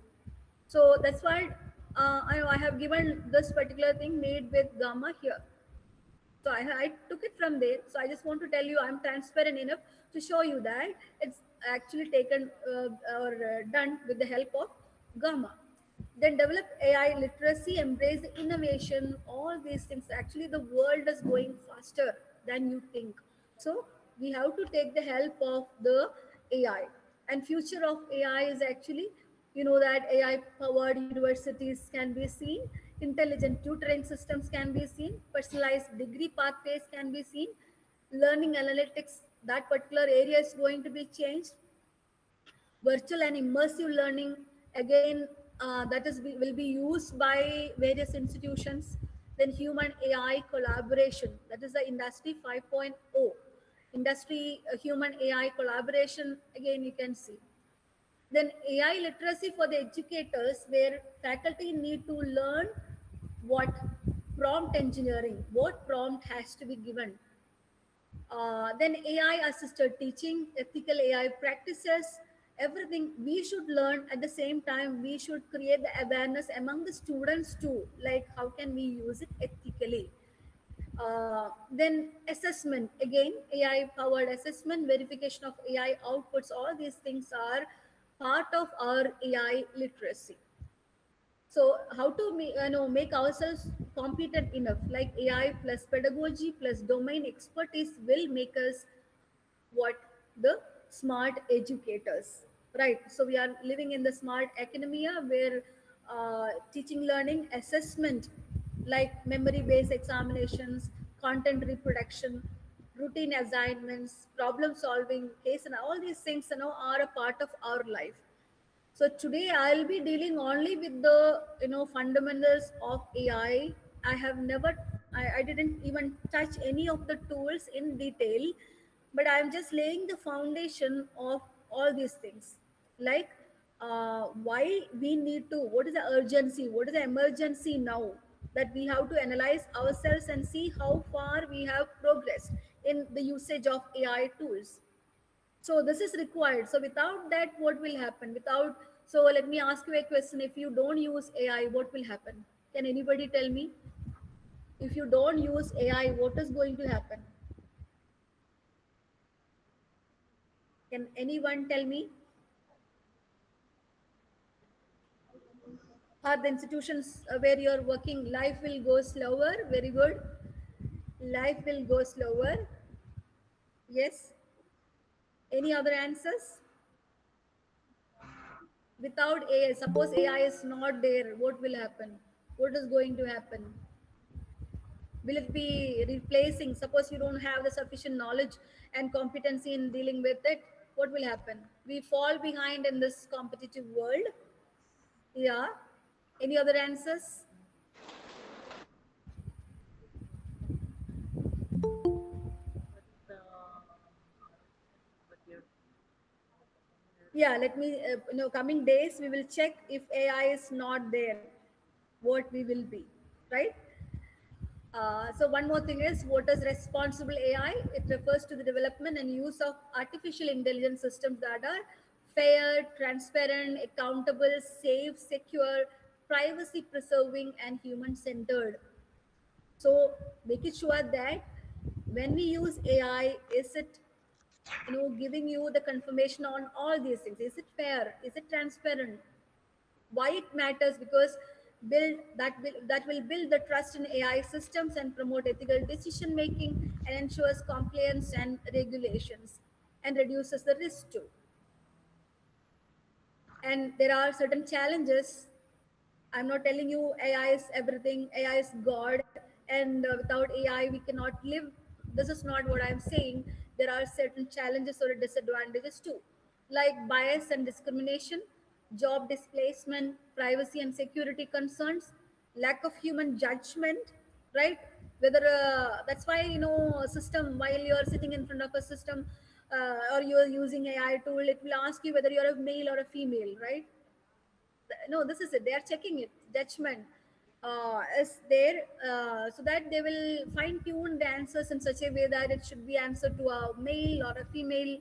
So that's why I have given this particular thing made with Gamma here. So I took it from there. So I just want to tell you I'm transparent enough to show you that it's actually taken or done with the help of Gamma. Then develop AI literacy, embrace the innovation, all these things. Actually, the world is going faster than you think. So we have to take the help of the AI. And future of AI is actually, that AI powered universities can be seen, intelligent tutoring systems can be seen, personalized degree pathways can be seen, learning analytics, that particular area is going to be changed. Virtual and immersive learning, again, that is will be used by various institutions. Then human AI collaboration, that is the industry 5.0. Industry human AI collaboration, again you can see. Then AI literacy for the educators, where faculty need to learn what prompt engineering, what prompt has to be given. Then AI assisted teaching, ethical AI practices, everything we should learn. At the same time, we should create the awareness among the students too, like how can we use it ethically. Then assessment, again AI powered assessment, verification of AI outputs, all these things are part of our AI literacy. So how to make ourselves competent enough, like AI plus pedagogy plus domain expertise will make us what? The smart educators, right? So we are living in the smart academia, where teaching learning assessment, like memory based examinations, content reproduction, routine assignments, problem solving, case, and all these things are a part of our life. So today I'll be dealing only with the fundamentals of AI. I have never, I didn't even touch any of the tools in detail, but I'm just laying the foundation of all these things. Like why we need to, what is the urgency, what is the emergency now, that we have to analyze ourselves and see how far we have progressed in the usage of AI tools. So this is required. So without that, what will happen? Without, so let me ask you a question. If you don't use AI, what will happen? Can anybody tell me? If you don't use AI, what is going to happen? Can anyone tell me? Are the institutions where you're working, life will go slower? Very good. Life will go slower. Yes. Any other answers? Without AI, suppose AI is not there, what will happen? What is going to happen? Will it be replacing? Suppose you don't have the sufficient knowledge and competency in dealing with it, what will happen? We fall behind in this competitive world. Yeah. Any other answers? yeah, let me, coming days, we will check if AI is not there, what we will be, right? So one more thing is, what is responsible AI? It refers to the development and use of artificial intelligence systems that are fair, transparent, accountable, safe, secure, privacy preserving, and human centered. So make it sure that when we use AI, is it, giving you the confirmation on all these things? Is it fair? Is it transparent? Why it matters? Because that will build the trust in AI systems and promote ethical decision making and ensures compliance and regulations and reduces the risk too. And there are certain challenges. I'm not telling you AI is everything, AI is God, and without AI we cannot live. This is not what I'm saying. There are certain challenges or disadvantages too, like bias and discrimination, job displacement, privacy and security concerns, lack of human judgment, right? Whether that's why, a system, while you're sitting in front of a system, or you're using AI tool, it will ask you whether you're a male or a female, right? No, this is it, they are checking it, judgment is there, so that they will fine tune the answers in such a way that it should be answered to a male or a female.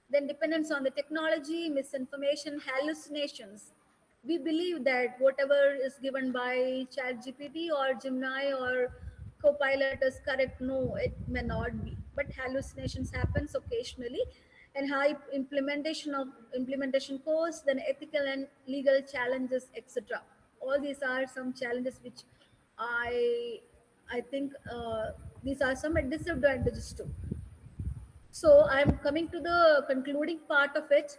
Then dependence on the technology, misinformation, hallucinations. We believe that whatever is given by chat gpt or Gemini or Copilot is correct. No, it may not be, but hallucinations happens occasionally. And high implementation costs, then ethical and legal challenges, etc. All these are some challenges which I think these are some disadvantages too. So I'm coming to the concluding part of it.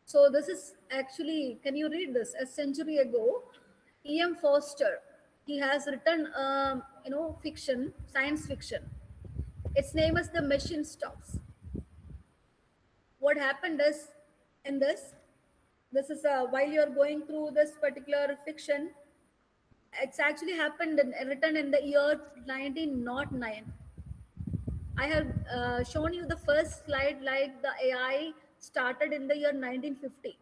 So this is actually, can you read this? A century ago, E.M. Foster, he has written, fiction, science fiction. Its name is The Machine Stops. What happened is, in this is while you're going through this particular fiction, it's actually happened written in the year 1909. I have shown you the first slide, like the AI started in the year 1950.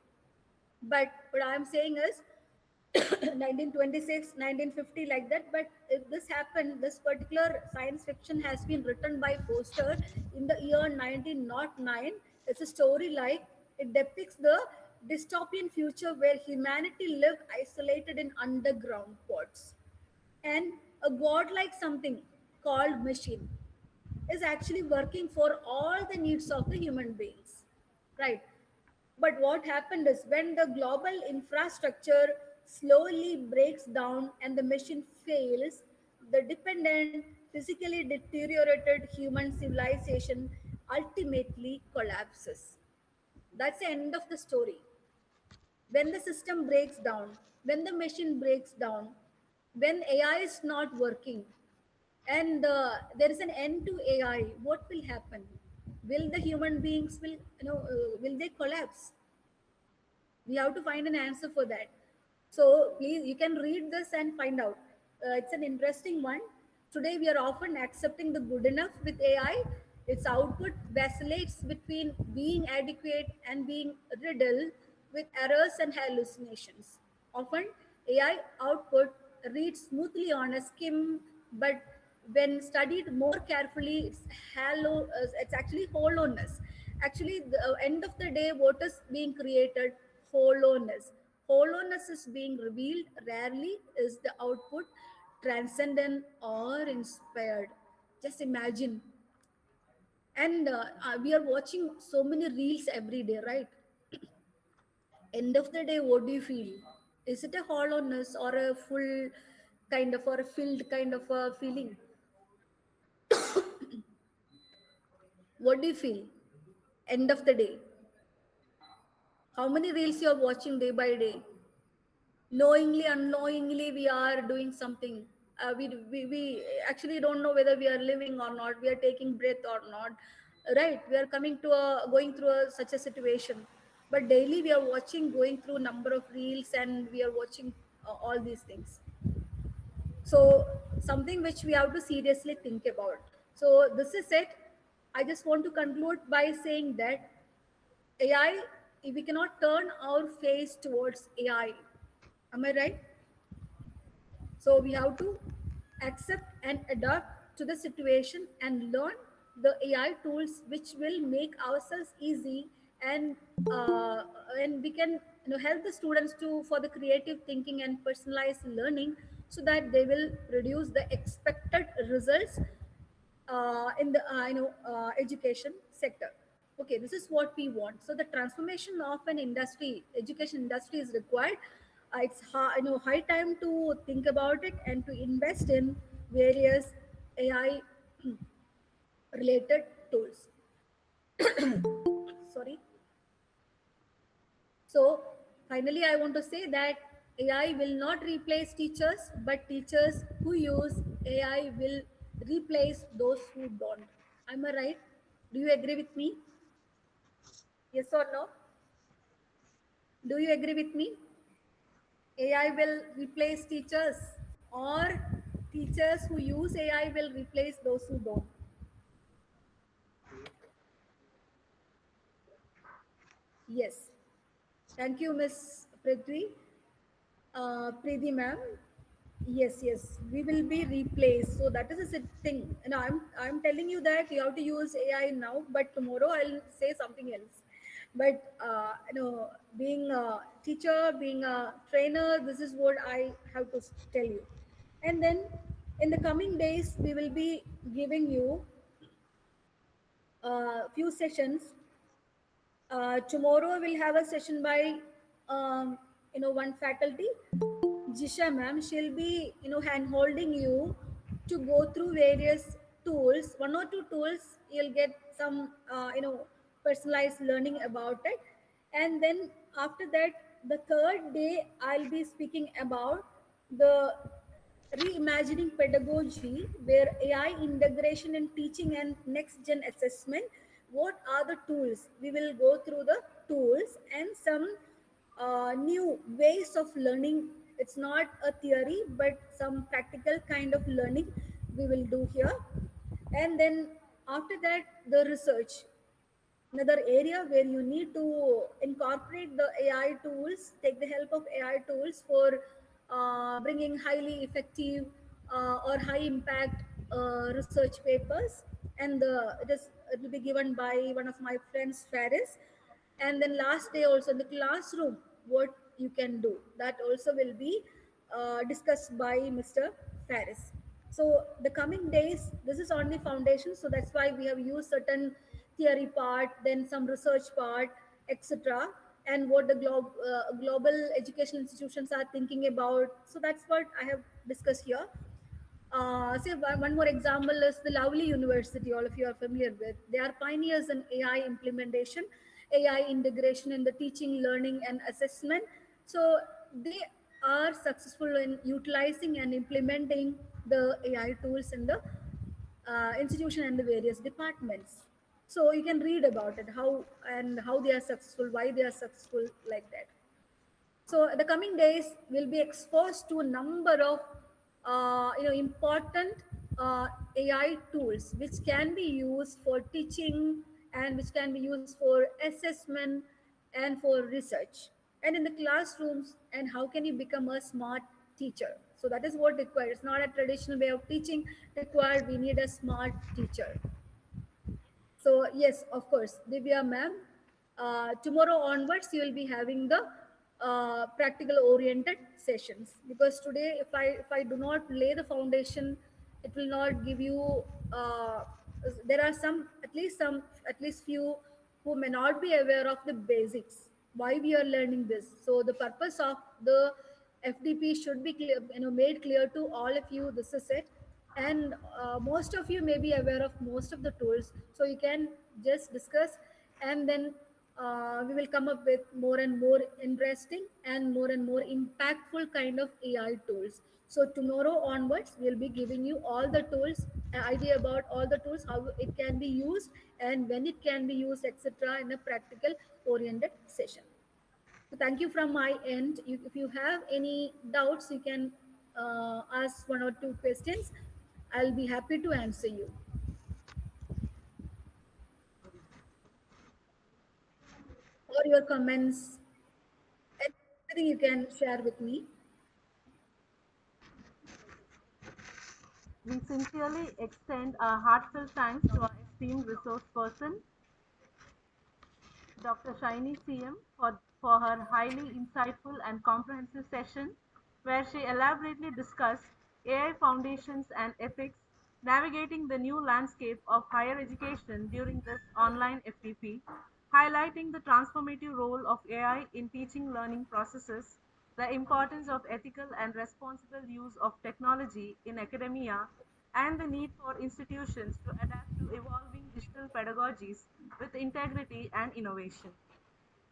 But what I'm saying is 1926, 1950, like that. But if this happened, this particular science fiction has been written by Foster in the year 1909. It's a story like it depicts the dystopian future where humanity lived isolated in underground pods, and a godlike something called machine is actually working for all the needs of the human beings, right? But what happened is, when the global infrastructure slowly breaks down and the machine fails, the dependent, physically deteriorated human civilization ultimately collapses. That's the end of the story. When the system breaks down, when the machine breaks down, when AI is not working, and there is an end to AI, what will happen? Will the human beings will they collapse? We have to find an answer for that. So please, you can read this and find out. It's an interesting one. Today we are often accepting the good enough with AI. Its output vacillates between being adequate and being riddled with errors and hallucinations. Often AI output reads smoothly on a skim, but when studied more carefully, it's actually hollowness. Actually, the end of the day, what is being created? Hollowness. Hollowness is being revealed. Rarely is the output transcendent or inspired. Just imagine. And we are watching so many reels every day, right? End of the day, what do you feel? Is it a hollowness or a full kind of, or a filled kind of a feeling? What do you feel? End of the day, how many reels you are watching day by day? Knowingly, unknowingly, we are doing something. We actually don't know whether we are living or not, we are taking breath or not, right? We are coming to a going through such a situation, but daily we are watching, going through number of reels, and we are watching all these things. So something which we have to seriously think about. So this is it. I just want to conclude by saying that AI, we cannot turn our face towards AI. Am I right? So we have to accept and adapt to the situation and learn the AI tools which will make ourselves easy, and uh, and we can help the students to for the creative thinking and personalized learning, so that they will produce the expected results in the education sector. Okay, this is what we want. So the transformation of an industry, education industry, is required. It's high time to think about it and to invest in various AI related tools. Sorry. So finally, I want to say that AI will not replace teachers, but teachers who use AI will replace those who don't. Am I right? Do you agree with me? Yes or no? Do you agree with me? AI will replace teachers, or teachers who use AI will replace those who don't? Yes. Thank you, Miss Prithvi. Preeti ma'am. Yes, yes, we will be replaced. So that is a thing. And I'm telling you that you have to use AI now, but tomorrow I'll say something else. But being a teacher, being a trainer, this is what I have to tell you. And then in the coming days, we will be giving you a few sessions. Tomorrow we'll have a session by one faculty, Jisha ma'am. She'll be hand holding you to go through various tools, one or two tools. You'll get some personalized learning about it, and then after that, the third day, I'll be speaking about the reimagining pedagogy, where AI integration in teaching and next gen assessment. What are the tools? We will go through the tools and some new ways of learning. It's not a theory, but some practical kind of learning we will do here. And then after that, the research, another area where you need to incorporate the AI tools, take the help of AI tools for bringing highly effective or high impact research papers. And it will be given by one of my friends, Faris. And then last day also in the classroom, what you can do, that also will be discussed by Mr. Faris. So the coming days, this is only foundation, so that's why we have used certain theory part, then some research part, etc., and what the global educational institutions are thinking about. So that's what I have discussed here. Say one more example is the lovely university, all of you are familiar with. They are pioneers in AI implementation, AI integration in the teaching, learning, and assessment. So they are successful in utilizing and implementing the AI tools in the institution and the various departments. So you can read about it, how they are successful, why they are successful, like that. So the coming days will be exposed to a number of important AI tools which can be used for teaching and which can be used for assessment and for research and in the classrooms, and how can you become a smart teacher. So that is what required. It's not a traditional way of teaching required. We need a smart teacher. So yes, of course, Divya ma'am, tomorrow onwards you will be having the practical oriented sessions, because today if I do not lay the foundation, it will not give you. There are at least few who may not be aware of the basics. Why we are learning this? So the purpose of the FDP should be clear, made clear to all of you. This is it, and most of you may be aware of most of the tools, so you can just discuss, and then we will come up with more and more interesting and more impactful kind of AI tools. So tomorrow onwards we'll be giving you all the tools, idea about all the tools, how it can be used and when it can be used, etc., in a practical oriented session. So thank you from my end. If you have any doubts, you can ask one or two questions. I'll be happy to answer you. or your comments, anything you can share with me. We sincerely extend our heartfelt thanks to our esteemed resource person, Dr. Shaini CM, for her highly insightful and comprehensive session where she elaborately discussed AI foundations and ethics, navigating the new landscape of higher education during this online FDP, highlighting the transformative role of AI in teaching learning processes, the importance of ethical and responsible use of technology in academia, and the need for institutions to adapt to evolving digital pedagogies with integrity and innovation.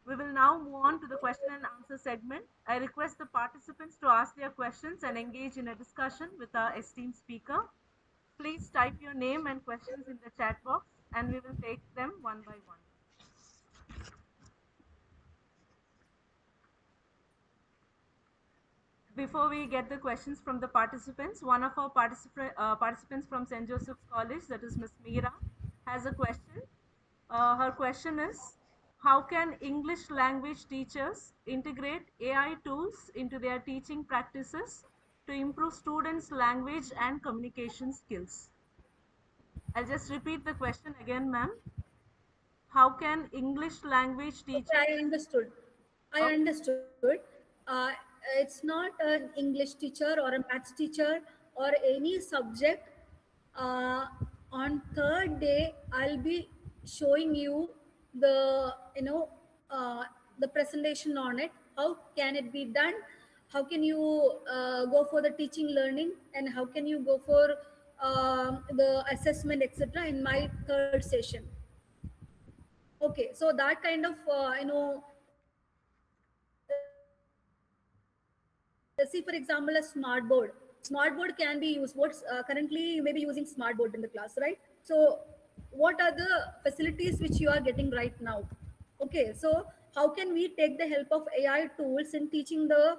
We will now move on to the question and answer segment. I request the participants to ask their questions and engage in a discussion with our esteemed speaker. Please type your name and questions in the chat box and we will take them one by one. Before we get the questions from the participants, one of our participants from St. Joseph's College, that is Ms. Meera, has a question. Her question is, how can English language teachers integrate AI tools into their teaching practices to improve students' language and communication skills? I'll just repeat the question again, ma'am. How can English language Okay, teachers... I understood. I Okay. understood. Uh, it's not an English teacher or a maths teacher or any subject. Uh, on third day, I'll be showing you the uh, the presentation on it. How can it be done? How can you go for the teaching learning, and how can you go for the assessment, etc. in my third session. Okay, so that kind of see, for example, a smart board can be used. What's currently you may be using smart board in the class, right? So what are the facilities which you are getting right now? Okay, so how can we take the help of AI tools in teaching the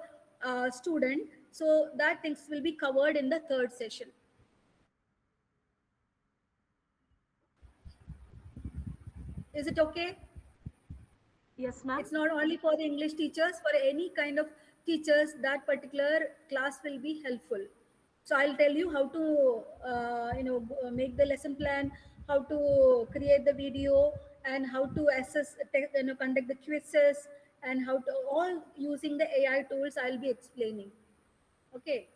student, so that things will be covered in the third session. Is it okay? Yes, ma'am. It's not only for the English teachers, for any kind of teachers, that particular class will be helpful. So I'll tell you how to make the lesson plan, how to create the video, and how to assess, conduct the quizzes, and how to, all using the AI tools I'll be explaining. Okay,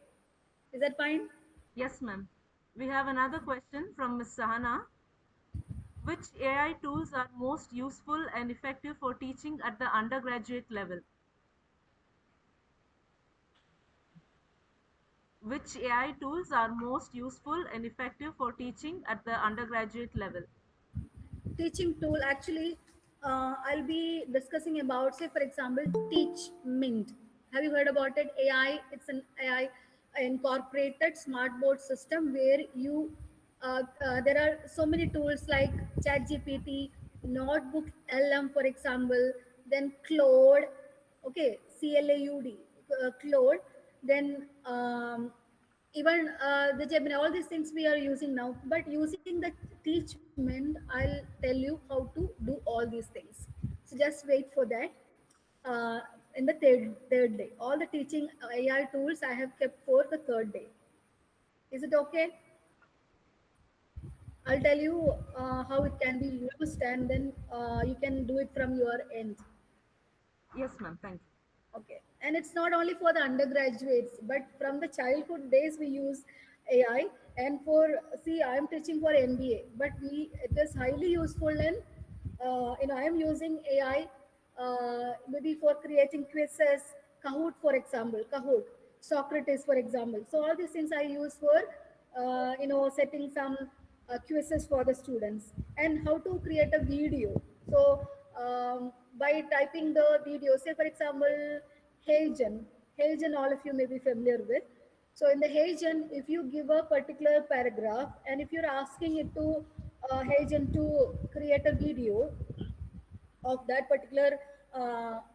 is that fine? Yes, ma'am. We have another question from Ms. Sahana. Which AI tools are most useful and effective for teaching at the undergraduate level? Which AI tools are most useful and effective for teaching at the undergraduate level? Teaching tool, actually, I'll be discussing about, say for example, Teach Mint. Have you heard about it? AI, it's an AI incorporated smart board system where you there are so many tools like Chat GPT, Notebook LM, for example, then Claude, okay, CLAUD, Claude, then even the Gemini, all these things we are using now. But using the Teachment, I'll tell you how to do all these things. So just wait for that. Uh, in the third day, all the teaching AI tools I have kept for the third day. Is it okay? I'll tell you how it can be used, and then you can do it from your end. Yes, ma'am. Thank you. Okay. And it's not only for the undergraduates, but from the childhood days we use AI. And for, see, I'm teaching for MBA, but it is highly useful in, I am using AI maybe for creating quizzes, Kahoot, for example, Kahoot, Socrates, for example. So all these things I use for, setting some quizzes for the students, and how to create a video. So by typing the video, say for example, Heijen, Heijen, all of you may be familiar with. So in the Heijen, if you give a particular paragraph, and if you're asking it to Heijen to create a video of that particular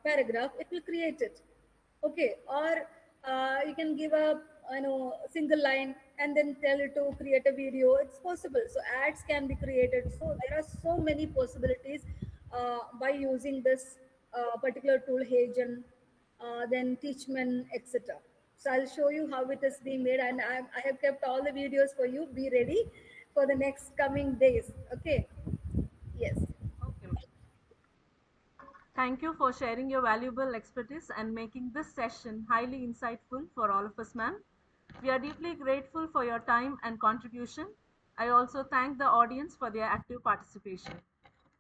paragraph, it will create it. Okay, or you can give a single line and then tell it to create a video. It's possible. So ads can be created. So there are so many possibilities by using this particular tool, Hagen, then Teachman, etc. So I'll show you how it is being made, and I have kept all the videos for you. Be ready for the next coming days. Okay. Yes. Okay, ma'am. Thank you for sharing your valuable expertise and making this session highly insightful for all of us, ma'am. We are deeply grateful for your time and contribution. I also thank the audience for their active participation.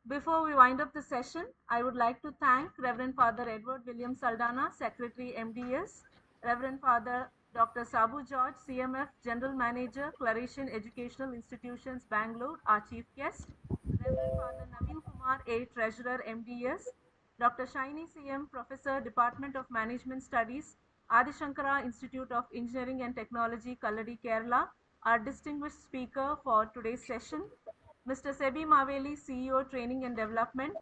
Before we wind up the session, I would like to thank Reverend Father Edward William Saldana, Secretary MDS, Reverend Father Dr. Sabu George, CMF General Manager, Claretian Educational Institutions, Bangalore, our chief guest, Reverend Father Naveen Kumar A, Treasurer MDS, Dr. Shaini CM, Professor, Department of Management Studies, Adi Shankara Institute of Engineering and Technology, Kalladi, Kerala, our distinguished speaker for today's session, Mr. Sebi Maveli, CEO, Training and Development,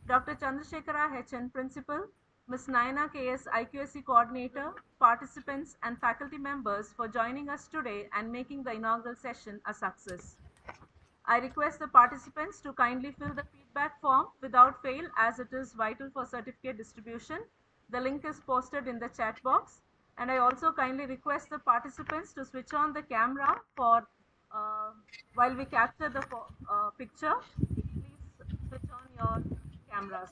Dr. Chandrasekhara HN, Principal, Ms. Nayana KS, IQSC Coordinator, participants and faculty members for joining us today and making the inaugural session a success. I request the participants to kindly fill the feedback form without fail as it is vital for certificate distribution. The link is posted in the chat box. And I also kindly request the participants to switch on the camera for while we capture the picture. Please switch on your cameras.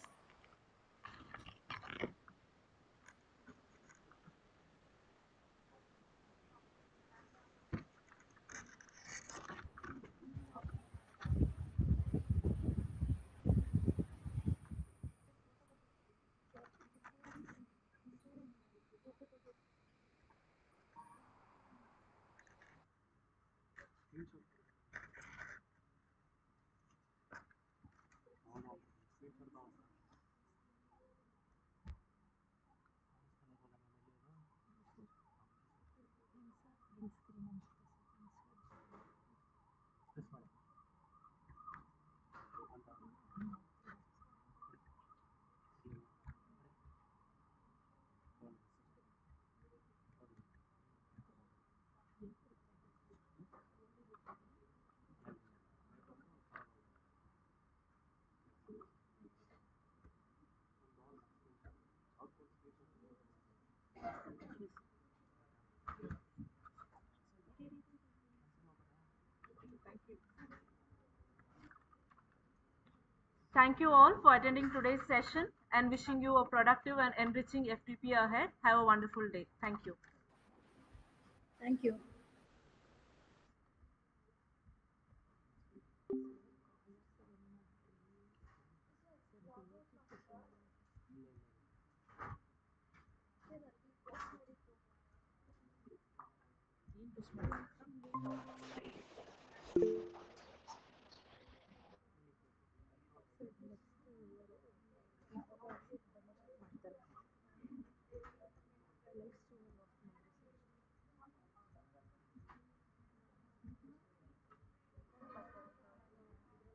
Thank you all for attending today's session and wishing you a productive and enriching FDP ahead. Have a wonderful day. Thank you. Thank you.